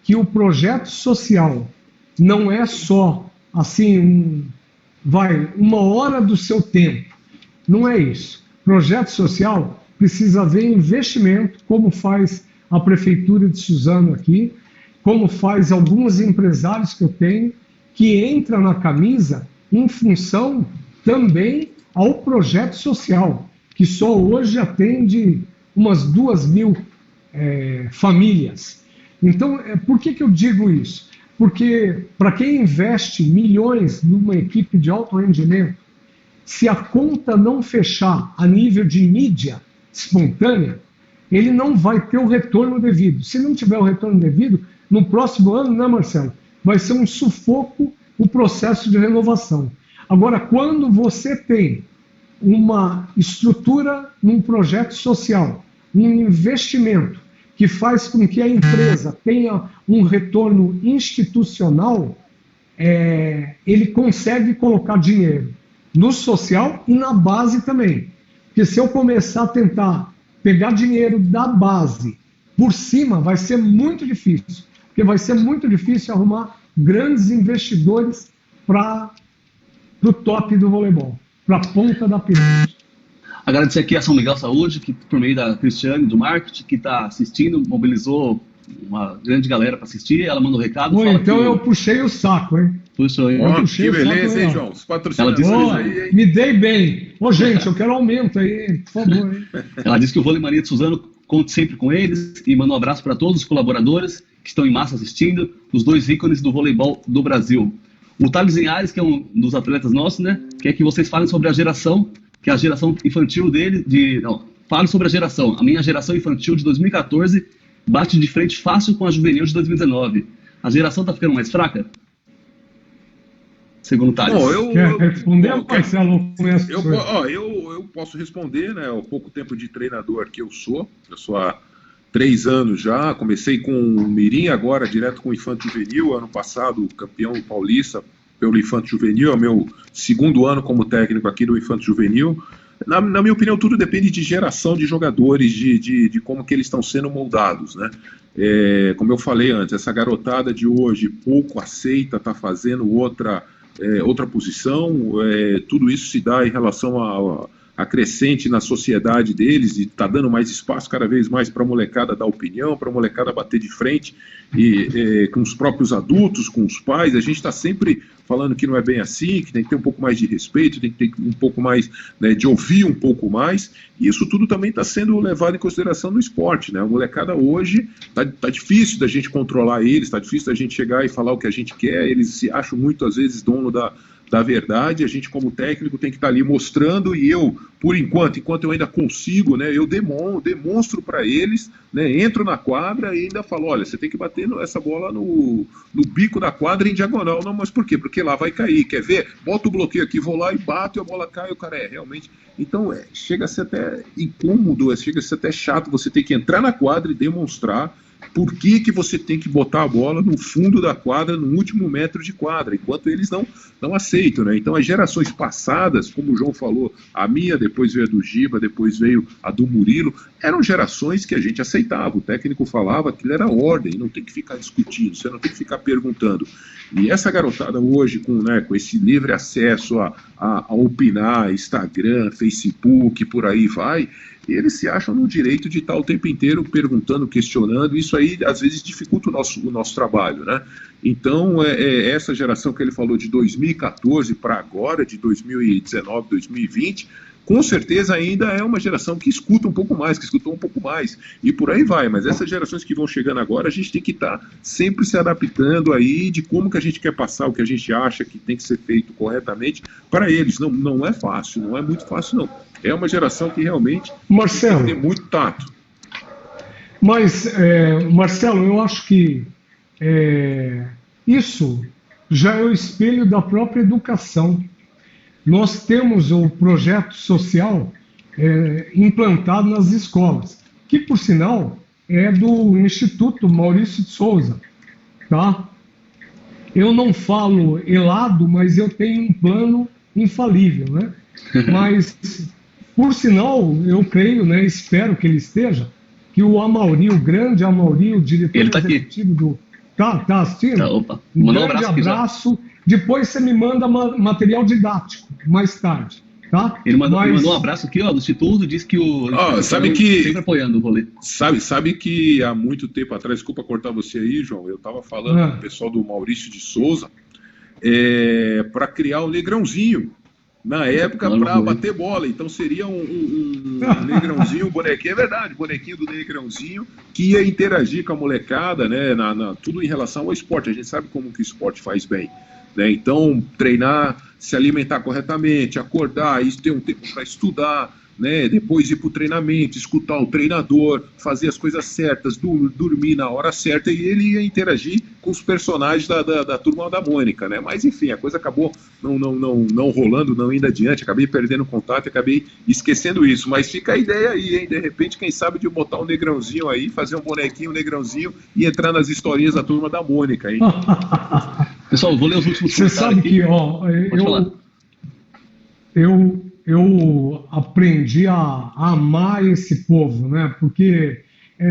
que o projeto social não é só assim uma hora do seu tempo, não é isso. Projeto social precisa haver investimento, como faz a Prefeitura de Suzano aqui, como faz alguns empresários que eu tenho, que entra na camisa em função também ao projeto social, que só hoje atende umas 2.000 famílias. Então, por que eu digo isso? Porque para quem investe milhões numa equipe de alto rendimento, se a conta não fechar a nível de mídia espontânea, ele não vai ter o retorno devido. Se não tiver o retorno devido, no próximo ano, né, Marcelo? Vai ser um sufoco o processo de renovação. Agora, quando você tem uma estrutura num projeto social, um investimento que faz com que a empresa tenha um retorno institucional, ele consegue colocar dinheiro no social e na base também. Porque se eu começar a tentar pegar dinheiro da base por cima, vai ser muito difícil. Porque vai ser muito difícil arrumar grandes investidores para o top do voleibol, para a ponta da pirâmide. Agradecer aqui a São Miguel Saúde, que por meio da Cristiane, do marketing, que está assistindo, mobilizou uma grande galera para assistir, ela mandou um recado. Então eu puxei o saco, hein? Puxou, hein? Que beleza, hein, João? Os patrocinadores aí, hein? Me dei bem. Gente, eu quero aumento aí, por favor. Hein? Ela disse que o Vôlei Mania de Suzano conta sempre com eles e manda um abraço para todos os colaboradores que estão em massa assistindo, os dois ícones do voleibol do Brasil. O Thales Linhares, que é um dos atletas nossos, né, quer que vocês falem sobre a geração, que é a geração infantil dele, fale sobre a geração. A minha geração infantil de 2014 bate de frente fácil com a juvenil de 2019. A geração está ficando mais fraca? Segundo o Thales. Quer responder, Marcelo? Eu posso responder, né? O pouco tempo de treinador que eu sou há 3 anos já, comecei com o Mirim, agora direto com o Infanto Juvenil, ano passado campeão paulista pelo Infanto Juvenil, é o meu 2º ano como técnico aqui do Infanto Juvenil. Na minha opinião, tudo depende de geração de jogadores, de como que eles estão sendo moldados, né? Como eu falei antes, essa garotada de hoje pouco aceita, está fazendo outra posição, tudo isso se dá em relação a crescente na sociedade deles, e está dando mais espaço cada vez mais para a molecada dar opinião, para a molecada bater de frente com os próprios adultos, com os pais. A gente está sempre falando que não é bem assim, que tem que ter um pouco mais de respeito, tem que ter um pouco mais, né, de ouvir um pouco mais, e isso tudo também está sendo levado em consideração no esporte, né? A molecada hoje tá difícil da gente controlar eles, está difícil da gente chegar e falar o que a gente quer, eles se acham muito às vezes dono da da verdade, a gente como técnico tem que estar ali mostrando, e eu, por enquanto eu ainda consigo, né, eu demonstro para eles, né, entro na quadra e ainda falo, olha, você tem que bater essa bola no bico da quadra em diagonal. Não, mas por quê? Porque lá vai cair, quer ver? Bota o bloqueio aqui, vou lá e bato e a bola cai, o cara realmente... Então, chega a ser até incômodo, chega a ser até chato você ter que entrar na quadra e demonstrar por que você tem que botar a bola no fundo da quadra, no último metro de quadra, enquanto eles não aceitam, né? Então, as gerações passadas, como o João falou, a minha, depois veio a do Giba, depois veio a do Murilo, eram gerações que a gente aceitava, o técnico falava, aquilo era ordem, não tem que ficar discutindo, você não tem que ficar perguntando. E essa garotada hoje, com esse livre acesso a opinar, Instagram, Facebook, por aí vai, eles se acham no direito de estar o tempo inteiro perguntando, questionando, isso aí às vezes dificulta o nosso trabalho, né? Então, essa geração que ele falou de 2014 para agora, de 2019, 2020, com certeza ainda é uma geração que escuta um pouco mais, que escutou um pouco mais, e por aí vai. Mas essas gerações que vão chegando agora, a gente tem que estar sempre se adaptando aí de como que a gente quer passar o que a gente acha que tem que ser feito corretamente para eles. Não é fácil, não é muito fácil, não. É uma geração que realmente Marcelo, tem muito tato. Mas, Marcelo, eu acho que isso já é o espelho da própria educação. Nós temos o projeto social implantado nas escolas, que, por sinal, é do Instituto Maurício de Souza, tá? Eu não falo helado, mas eu tenho um plano infalível, né? Mas, por sinal, eu creio, né, espero que ele esteja, que o Amauri, o grande Amauri, o diretor executivo do... Tá assistindo? Tá, opa. Um grande abraço. Depois você me manda material didático, mais tarde, tá? Ele mandou um abraço aqui, ó, do Instituto, disse que sempre apoiando o rolê. Sabe que há muito tempo atrás, desculpa cortar você aí, João, eu estava falando com o pessoal do Maurício de Souza, para criar o Negrãozinho, na época, para bater bola. Então seria um Negrãozinho, um bonequinho, é verdade, bonequinho do Negrãozinho, que ia interagir com a molecada, né, tudo em relação ao esporte. A gente sabe como que o esporte faz bem, né? Então, treinar, se alimentar corretamente, acordar, ter um tempo para estudar, né? Depois ir para o treinamento, escutar o treinador, fazer as coisas certas, dormir na hora certa, e ele ia interagir com os personagens da Turma da Mônica, né? Mas enfim, a coisa acabou não rolando, não indo adiante, acabei perdendo contato, acabei esquecendo isso. Mas fica a ideia aí, hein? De repente, quem sabe de botar um Negrãozinho aí, fazer um bonequinho, um Negrãozinho e entrar nas historinhas da Turma da Mônica, hein? Pessoal, vou ler os últimos comentários. Você sabe aqui. Que, ó, eu aprendi a amar esse povo, né? Porque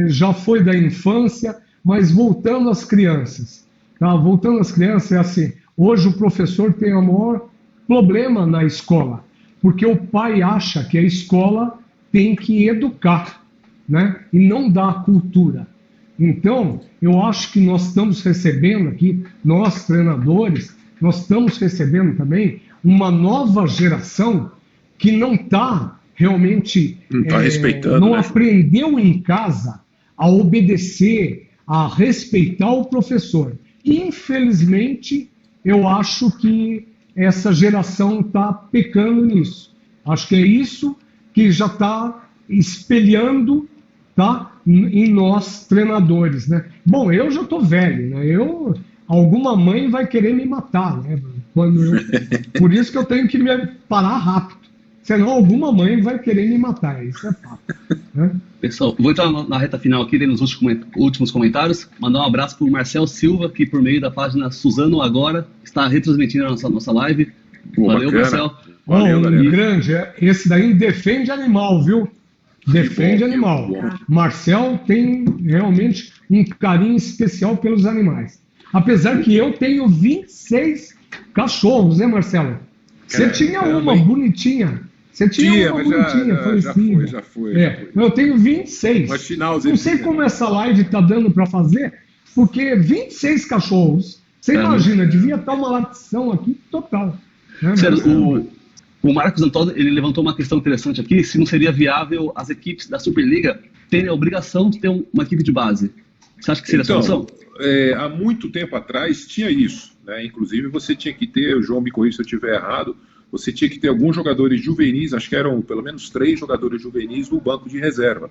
já foi da infância, mas voltando às crianças, tá? Voltando às crianças, é assim, hoje o professor tem o maior problema na escola, porque o pai acha que a escola tem que educar, né? E não dar cultura. Então, eu acho que nós estamos recebendo aqui, nós treinadores, nós estamos recebendo também uma nova geração que não está realmente, respeitando, não né? aprendeu em casa a obedecer, a respeitar o professor. Infelizmente, eu acho que essa geração está pecando nisso. Acho que é isso que já está espelhando, tá, em nós treinadores, né? Bom, eu já estou velho, né? Alguma mãe vai querer me matar, né? Por isso que eu tenho que me parar rápido. Senão alguma mãe vai querer me matar, isso é fato. Né? Pessoal, vou entrar na reta final aqui, nos últimos comentários, mandar um abraço para o Marcel Silva, que por meio da página Suzano Agora está retransmitindo a nossa live. Valeu, bacana. Marcel. Valeu, grande, esse daí defende animal, viu? Defende animal. Marcel tem realmente um carinho especial pelos animais. Apesar que eu tenho 26 cachorros, né, Marcelo? Você tinha uma bonitinha. Você tinha uma bonitinha, falecida. Já foi. Eu tenho 26. Não sei como essa live está dando para fazer, porque 26 cachorros. Você imagina, devia estar uma latição aqui total. Né, sério, o Marcos Antônio, ele levantou uma questão interessante aqui, se não seria viável as equipes da Superliga terem a obrigação de ter uma equipe de base. Você acha que seria a Então, solução? há muito tempo atrás tinha isso, né? Inclusive você tinha que ter, o João me corrija se eu estiver errado, você tinha que ter alguns jogadores juvenis, acho que eram pelo menos 3 jogadores juvenis no banco de reserva,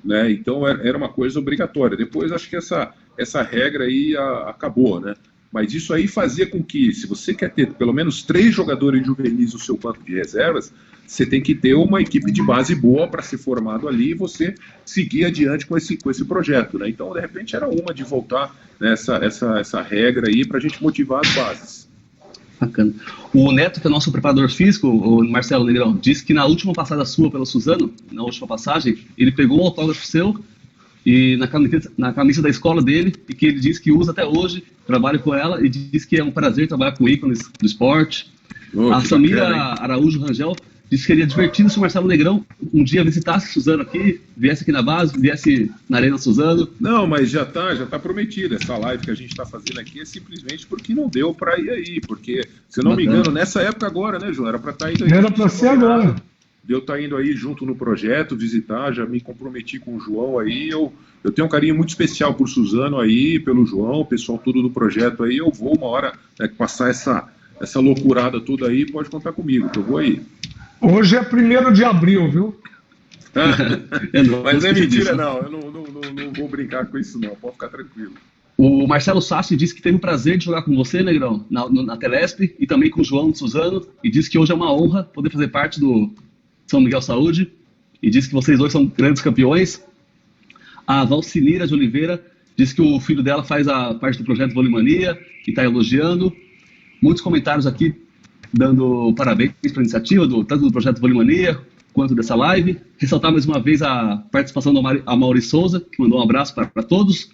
né? Então era uma coisa obrigatória. Depois acho que essa regra aí acabou, né? Mas isso aí fazia com que, se você quer ter pelo menos 3 jogadores juvenis no seu banco de reservas, você tem que ter uma equipe de base boa para ser formado ali e você seguir adiante com esse projeto, né? Então, de repente, era uma de voltar nessa essa regra aí para a gente motivar as bases. Bacana. O Neto, que é nosso preparador físico, o Marcelo Negrão, disse que na última passada sua pelo Suzano, na última passagem, ele pegou um autógrafo seu e na camisa da escola dele, e que ele diz que usa até hoje, trabalha com ela, e diz que é um prazer trabalhar com ícones do esporte. A Samira Araújo Rangel disse que seria divertido se o Marcelo Negrão um dia visitasse Suzano aqui, viesse aqui na base, viesse na Arena Suzano. Não, mas já tá prometido. Essa live que a gente está fazendo aqui é simplesmente porque não deu para ir aí, porque, se não me engano, nessa época agora, né, João? Era para estar indo aí. Era para ser agora. Eu estar indo aí junto no projeto, visitar, já me comprometi com o João aí, eu tenho um carinho muito especial por Suzano aí, pelo João, o pessoal todo do projeto aí, eu vou uma hora, né, passar essa loucurada toda aí, pode contar comigo, que eu vou aí. Hoje é 1º de abril, viu? Mas é mentira não, eu não vou brincar com isso não, pode ficar tranquilo. O Marcelo Sassi disse que teve o prazer de jogar com você, Negrão, na Telesp, e também com o João de Suzano, e disse que hoje é uma honra poder fazer parte do São Miguel Saúde, e disse que vocês dois são grandes campeões. A Valcinira de Oliveira disse que o filho dela faz a parte do projeto Volimania e está elogiando. Muitos comentários aqui dando parabéns para a iniciativa, tanto do projeto Volimania quanto dessa live. Ressaltar mais uma vez a participação do Amaury Souza, que mandou um abraço para todos.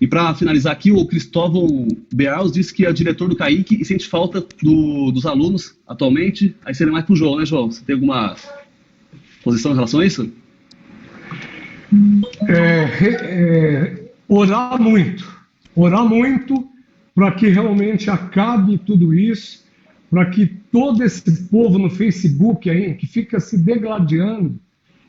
E para finalizar aqui, o Cristóvão Beals disse que é o diretor do CAIC e sente falta dos alunos atualmente. Aí seria mais para o João, né, João? Você tem alguma posição em relação a isso? Orar muito para que realmente acabe tudo isso, para que todo esse povo no Facebook aí, que fica se degladiando,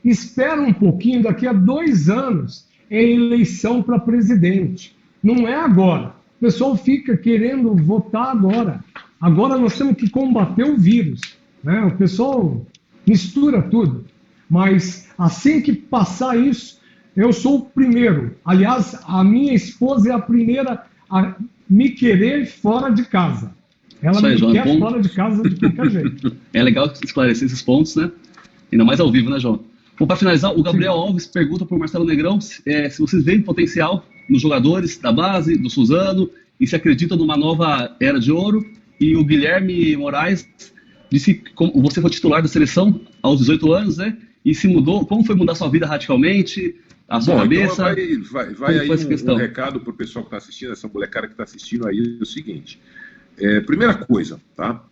espera um pouquinho, daqui a 2 anos é eleição para presidente. Não é agora. O pessoal fica querendo votar agora. Agora nós temos que combater o vírus, né? O pessoal mistura tudo. Mas assim que passar isso, eu sou o primeiro. Aliás, a minha esposa é a primeira a me querer fora de casa. Ela me quer fora de casa de qualquer jeito. É legal esclarecer esses pontos, né? Ainda mais ao vivo, né, João? Bom, para finalizar, o Gabriel Alves pergunta para o Marcelo Negrão se vocês veem potencial nos jogadores da base, do Suzano, e se acreditam numa nova era de ouro. E o Guilherme Moraes disse que você foi titular da seleção aos 18 anos, né? E se mudou, como foi mudar sua vida radicalmente, a sua cabeça? Então vai aí um recado para o pessoal que está assistindo, essa molecada que está assistindo aí, é o seguinte. Primeira coisa, tá?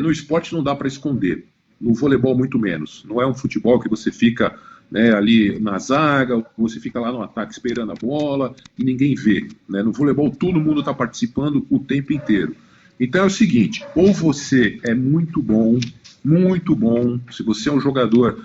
No esporte não dá para esconder. No voleibol, muito menos. Não é um futebol que você fica, né, ali na zaga, você fica lá no ataque esperando a bola e ninguém vê, né? No voleibol, todo mundo está participando o tempo inteiro. Então é o seguinte, ou você é muito bom, se você é um jogador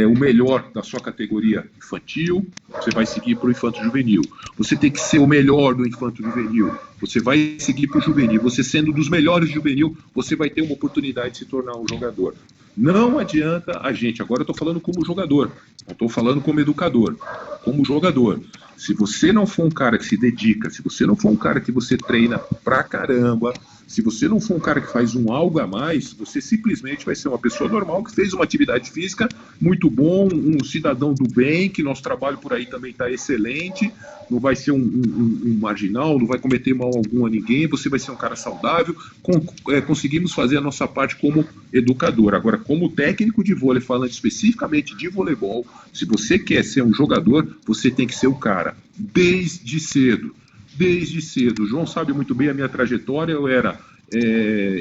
o melhor da sua categoria infantil, você vai seguir para o infanto-juvenil. Você tem que ser o melhor do infanto-juvenil, você vai seguir para o juvenil. Você sendo dos melhores do juvenil, você vai ter uma oportunidade de se tornar um jogador. Não adianta a gente, agora eu estou falando como jogador, não estou falando como educador, como jogador. Se você não for um cara que se dedica, se você não for um cara que você treina pra caramba, se você não for um cara que faz um algo a mais, você simplesmente vai ser uma pessoa normal que fez uma atividade física muito bom, um cidadão do bem, que nosso trabalho por aí também está excelente, não vai ser um marginal, não vai cometer mal algum a ninguém, você vai ser um cara saudável, conseguimos fazer a nossa parte como educador. Agora, como técnico de vôlei, falando especificamente de voleibol, se você quer ser um jogador, você tem que ser o cara, desde cedo. O João sabe muito bem a minha trajetória, eu era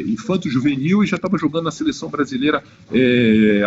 infanto-juvenil e já estava jogando na seleção brasileira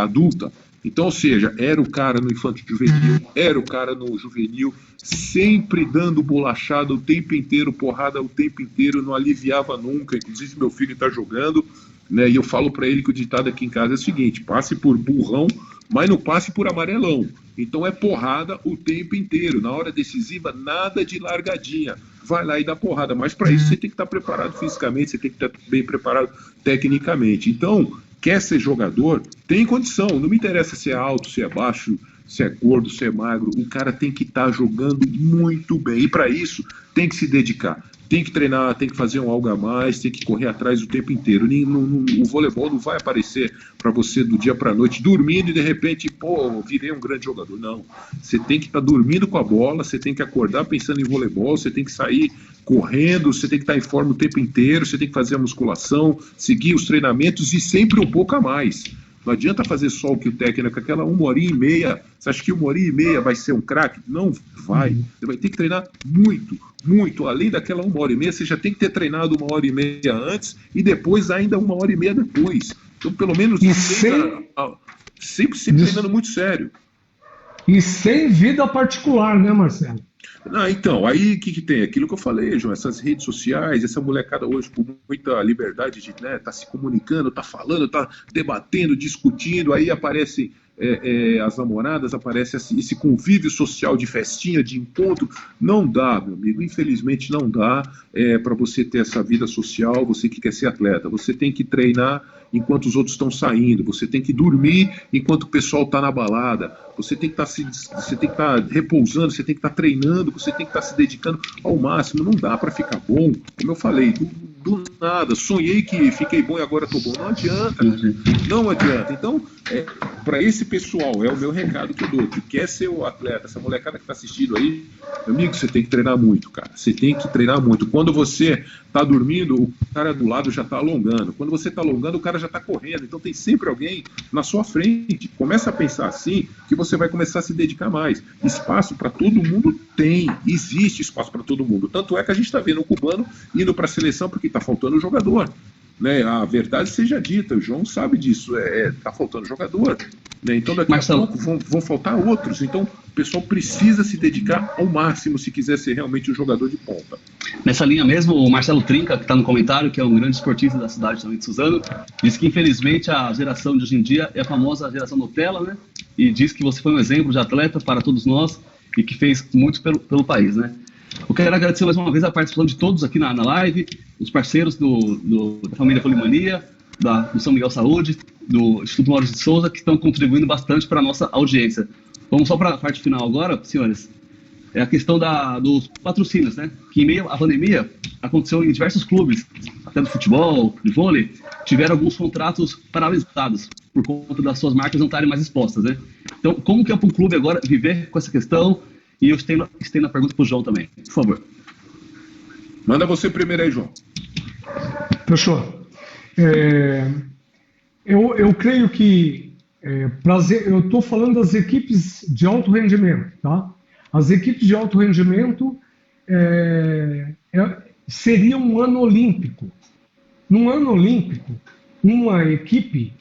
adulta. Então, ou seja, era o cara no infanto-juvenil, era o cara no juvenil, sempre dando bolachada o tempo inteiro, porrada o tempo inteiro, não aliviava nunca. Inclusive meu filho está jogando, né, e eu falo para ele que o ditado aqui em casa é o seguinte: passe por burrão mas não passe por amarelão. Então é porrada o tempo inteiro. Na hora decisiva, nada de largadinha. Vai lá e dá porrada. Mas para isso você tem que estar preparado fisicamente, você tem que estar bem preparado tecnicamente. Então, quer ser jogador, tem condição. Não me interessa se é alto, se é baixo, se é gordo, se é magro. O cara tem que estar jogando muito bem. E para isso, tem que se dedicar. Tem que treinar, tem que fazer um algo a mais, tem que correr atrás o tempo inteiro. O voleibol não vai aparecer para você do dia para a noite, dormindo e de repente, pô, virei um grande jogador. Não. Você tem que estar dormindo com a bola, você tem que acordar pensando em voleibol, você tem que sair correndo, você tem que estar em forma o tempo inteiro, você tem que fazer a musculação, seguir os treinamentos e sempre um pouco a mais. Não adianta fazer só o que o técnico, aquela 1h30. Você acha que 1h30 vai ser um craque? Não vai. Você vai ter que treinar muito, muito. Além daquela 1h30, você já tem que ter treinado 1h30 antes e depois ainda 1h30 depois. Então, pelo menos, sempre treinando muito sério. E sem vida particular, né, Marcelo? Então, aí o que tem? Aquilo que eu falei, João, essas redes sociais, essa molecada hoje com muita liberdade de tá se comunicando, tá falando, tá debatendo, discutindo, aí aparecem as namoradas, aparece esse convívio social de festinha, de encontro. Não dá, meu amigo, infelizmente não dá para você ter essa vida social, você que quer ser atleta. Você tem que treinar enquanto os outros estão saindo, você tem que dormir enquanto o pessoal está na balada, você tem que estar repousando, você tem que estar treinando, você tem que estar se dedicando ao máximo. Não dá para ficar bom, como eu falei, do nada, sonhei que fiquei bom e agora estou bom. Não adianta, não adianta. Então, para esse pessoal, é o meu recado que eu dou, que quer ser o atleta, essa molecada que está assistindo aí, meu amigo, você tem que treinar muito, cara, você tem que treinar muito. Quando você está dormindo, o cara do lado já está alongando, quando você está alongando, o cara já está correndo, então tem sempre alguém na sua frente. Começa a pensar assim, que você vai começar a se dedicar mais. Espaço para todo mundo tem, existe espaço para todo mundo, tanto é que a gente está vendo o cubano indo para a seleção porque está faltando jogador, né? A verdade seja dita, o João sabe disso, está faltando jogador, né? Então daqui a pouco vão faltar outros, então o pessoal precisa se dedicar ao máximo se quiser ser realmente um jogador de ponta. Nessa linha mesmo, o Marcelo Trinca, que está no comentário, que é um grande esportista da cidade também de Suzano, diz que infelizmente a geração de hoje em dia é a famosa geração Nutella, né? E diz que você foi um exemplo de atleta para todos nós e que fez muito pelo país, né? Eu quero agradecer mais uma vez a participação de todos aqui na live, os parceiros da família Polimania, do São Miguel Saúde, do Instituto Maurício de Souza, que estão contribuindo bastante para a nossa audiência. Vamos só para a parte final agora, senhores. É a questão dos patrocínios, né? Que em meio à pandemia aconteceu em diversos clubes, até do futebol, de vôlei, tiveram alguns contratos paralisados por conta das suas marcas não estarem mais expostas, né? Então, como que é para um clube agora viver com essa questão? E eu estendo a pergunta para o João também, por favor. Manda você primeiro aí, João. Fechou. Eu creio que eu estou falando das equipes de alto rendimento, tá? As equipes de alto rendimento seria um ano olímpico. Num ano olímpico, uma equipe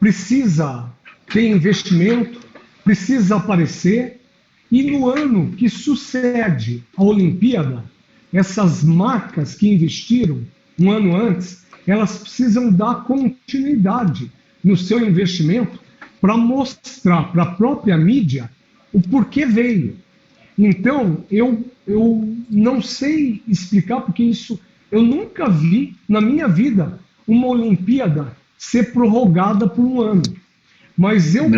precisa ter investimento, precisa aparecer, e no ano que sucede a Olimpíada, essas marcas que investiram um ano antes, elas precisam dar continuidade no seu investimento para mostrar para a própria mídia o porquê veio. Então, eu não sei explicar, porque isso eu nunca vi na minha vida uma Olimpíada ser prorrogada por um ano. Mas eu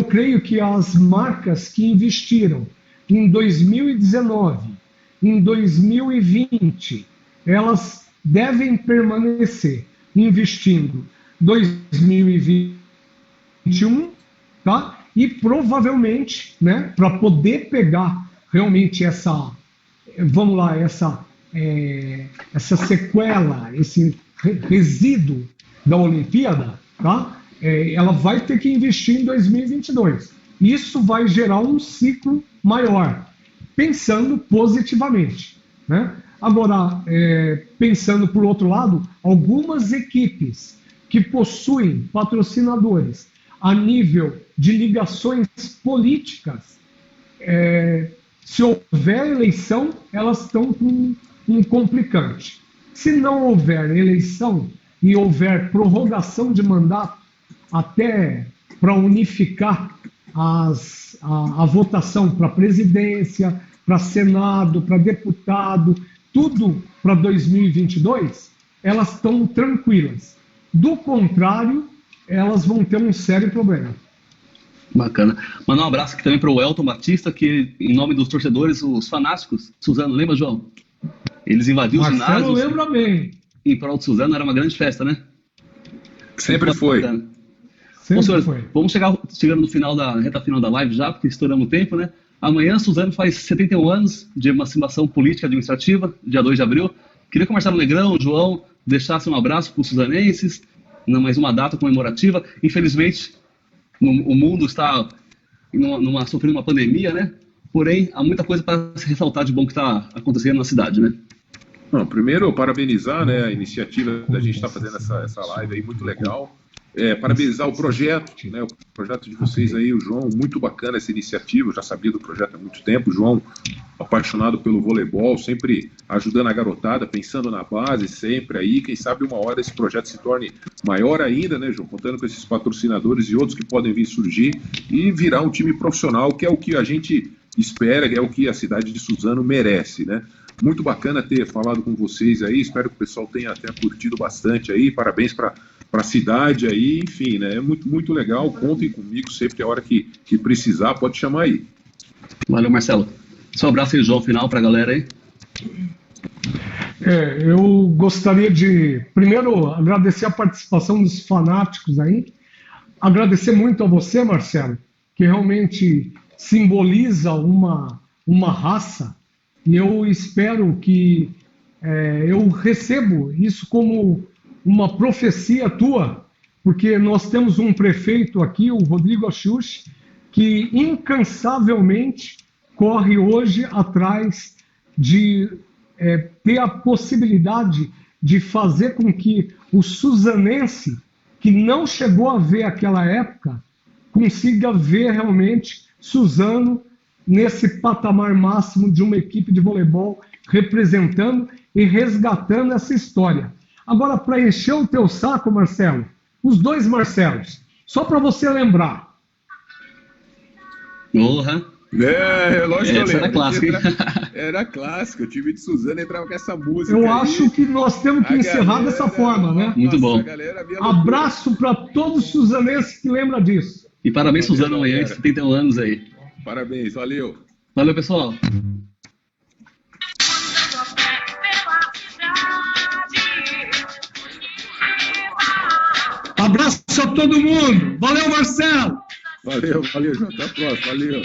creio que as marcas que investiram em 2019, em 2020, elas devem permanecer investindo 2021, tá? E provavelmente, né, para poder pegar realmente essa sequela, esse resíduo da Olimpíada, tá? Ela vai ter que investir em 2022. Isso vai gerar um ciclo maior, pensando positivamente, né? Agora, pensando por outro lado, algumas equipes que possuem patrocinadores a nível de ligações políticas, se houver eleição, elas estão com um complicante. Se não houver eleição e houver prorrogação de mandato até para unificar a votação para presidência, para Senado, para deputado, tudo para 2022, elas estão tranquilas. Do contrário, elas vão ter um sério problema. Bacana. Mandar um abraço aqui também para o Elton Batista, que em nome dos torcedores, os fanáticos, Suzano, lembra, João? Eles invadiram o ginásio. Marcelo lembra bem. Em prol de Suzano, era uma grande festa, né? Sempre foi. Bom, senhores, vamos chegando no final reta final da live já, porque estouramos o tempo, né? Amanhã, Suzano faz 71 anos de emancipação política administrativa, dia 2 de abril. Queria que o Marcelo Negrão, o João, deixassem um abraço para os suzanenses, mais uma data comemorativa. Infelizmente, o mundo está sofrendo uma pandemia, né? Porém, há muita coisa para se ressaltar de bom que está acontecendo na cidade, né? Não, primeiro, parabenizar, né, a iniciativa da gente estar fazendo essa live aí, muito legal. Parabenizar o projeto, né, o projeto de vocês aí, o João, muito bacana essa iniciativa, eu já sabia do projeto há muito tempo, o João, apaixonado pelo voleibol, sempre ajudando a garotada, pensando na base, sempre aí, quem sabe uma hora esse projeto se torne maior ainda, né, João, contando com esses patrocinadores e outros que podem vir surgir e virar um time profissional, que é o que a gente espera, que é o que a cidade de Suzano merece, né. Muito bacana ter falado com vocês aí, espero que o pessoal tenha curtido bastante aí, parabéns para a cidade aí, enfim, né, é muito, muito legal, contem comigo sempre, a hora que precisar, pode chamar aí. Valeu, Marcelo. Seu abraço aí, João, final para a galera aí. Eu gostaria de, primeiro, agradecer a participação dos fanáticos aí, agradecer muito a você, Marcelo, que realmente simboliza uma raça, e eu espero que eu recebo isso como uma profecia tua, porque nós temos um prefeito aqui, o Rodrigo Axuxi, que incansavelmente corre hoje atrás de ter a possibilidade de fazer com que o suzanense, que não chegou a ver aquela época, consiga ver realmente Suzano nesse patamar máximo de uma equipe de voleibol representando e resgatando essa história. Agora, para encher o teu saco, Marcelo, os dois Marcelos, só para você lembrar. Honra. Lógico que eu lembro. Era clássico, hein? Era clássico, o time de Suzano entrava com essa música. Eu acho que nós temos que encerrar dessa forma, né? Muito bom. Abraço para todos os suzanenses que lembram disso. E parabéns, Suzano, amanhã, 71 anos aí. Parabéns, valeu. Valeu, pessoal. Abraço a todo mundo. Valeu, Marcelo. Valeu, João. Até a próxima. Valeu.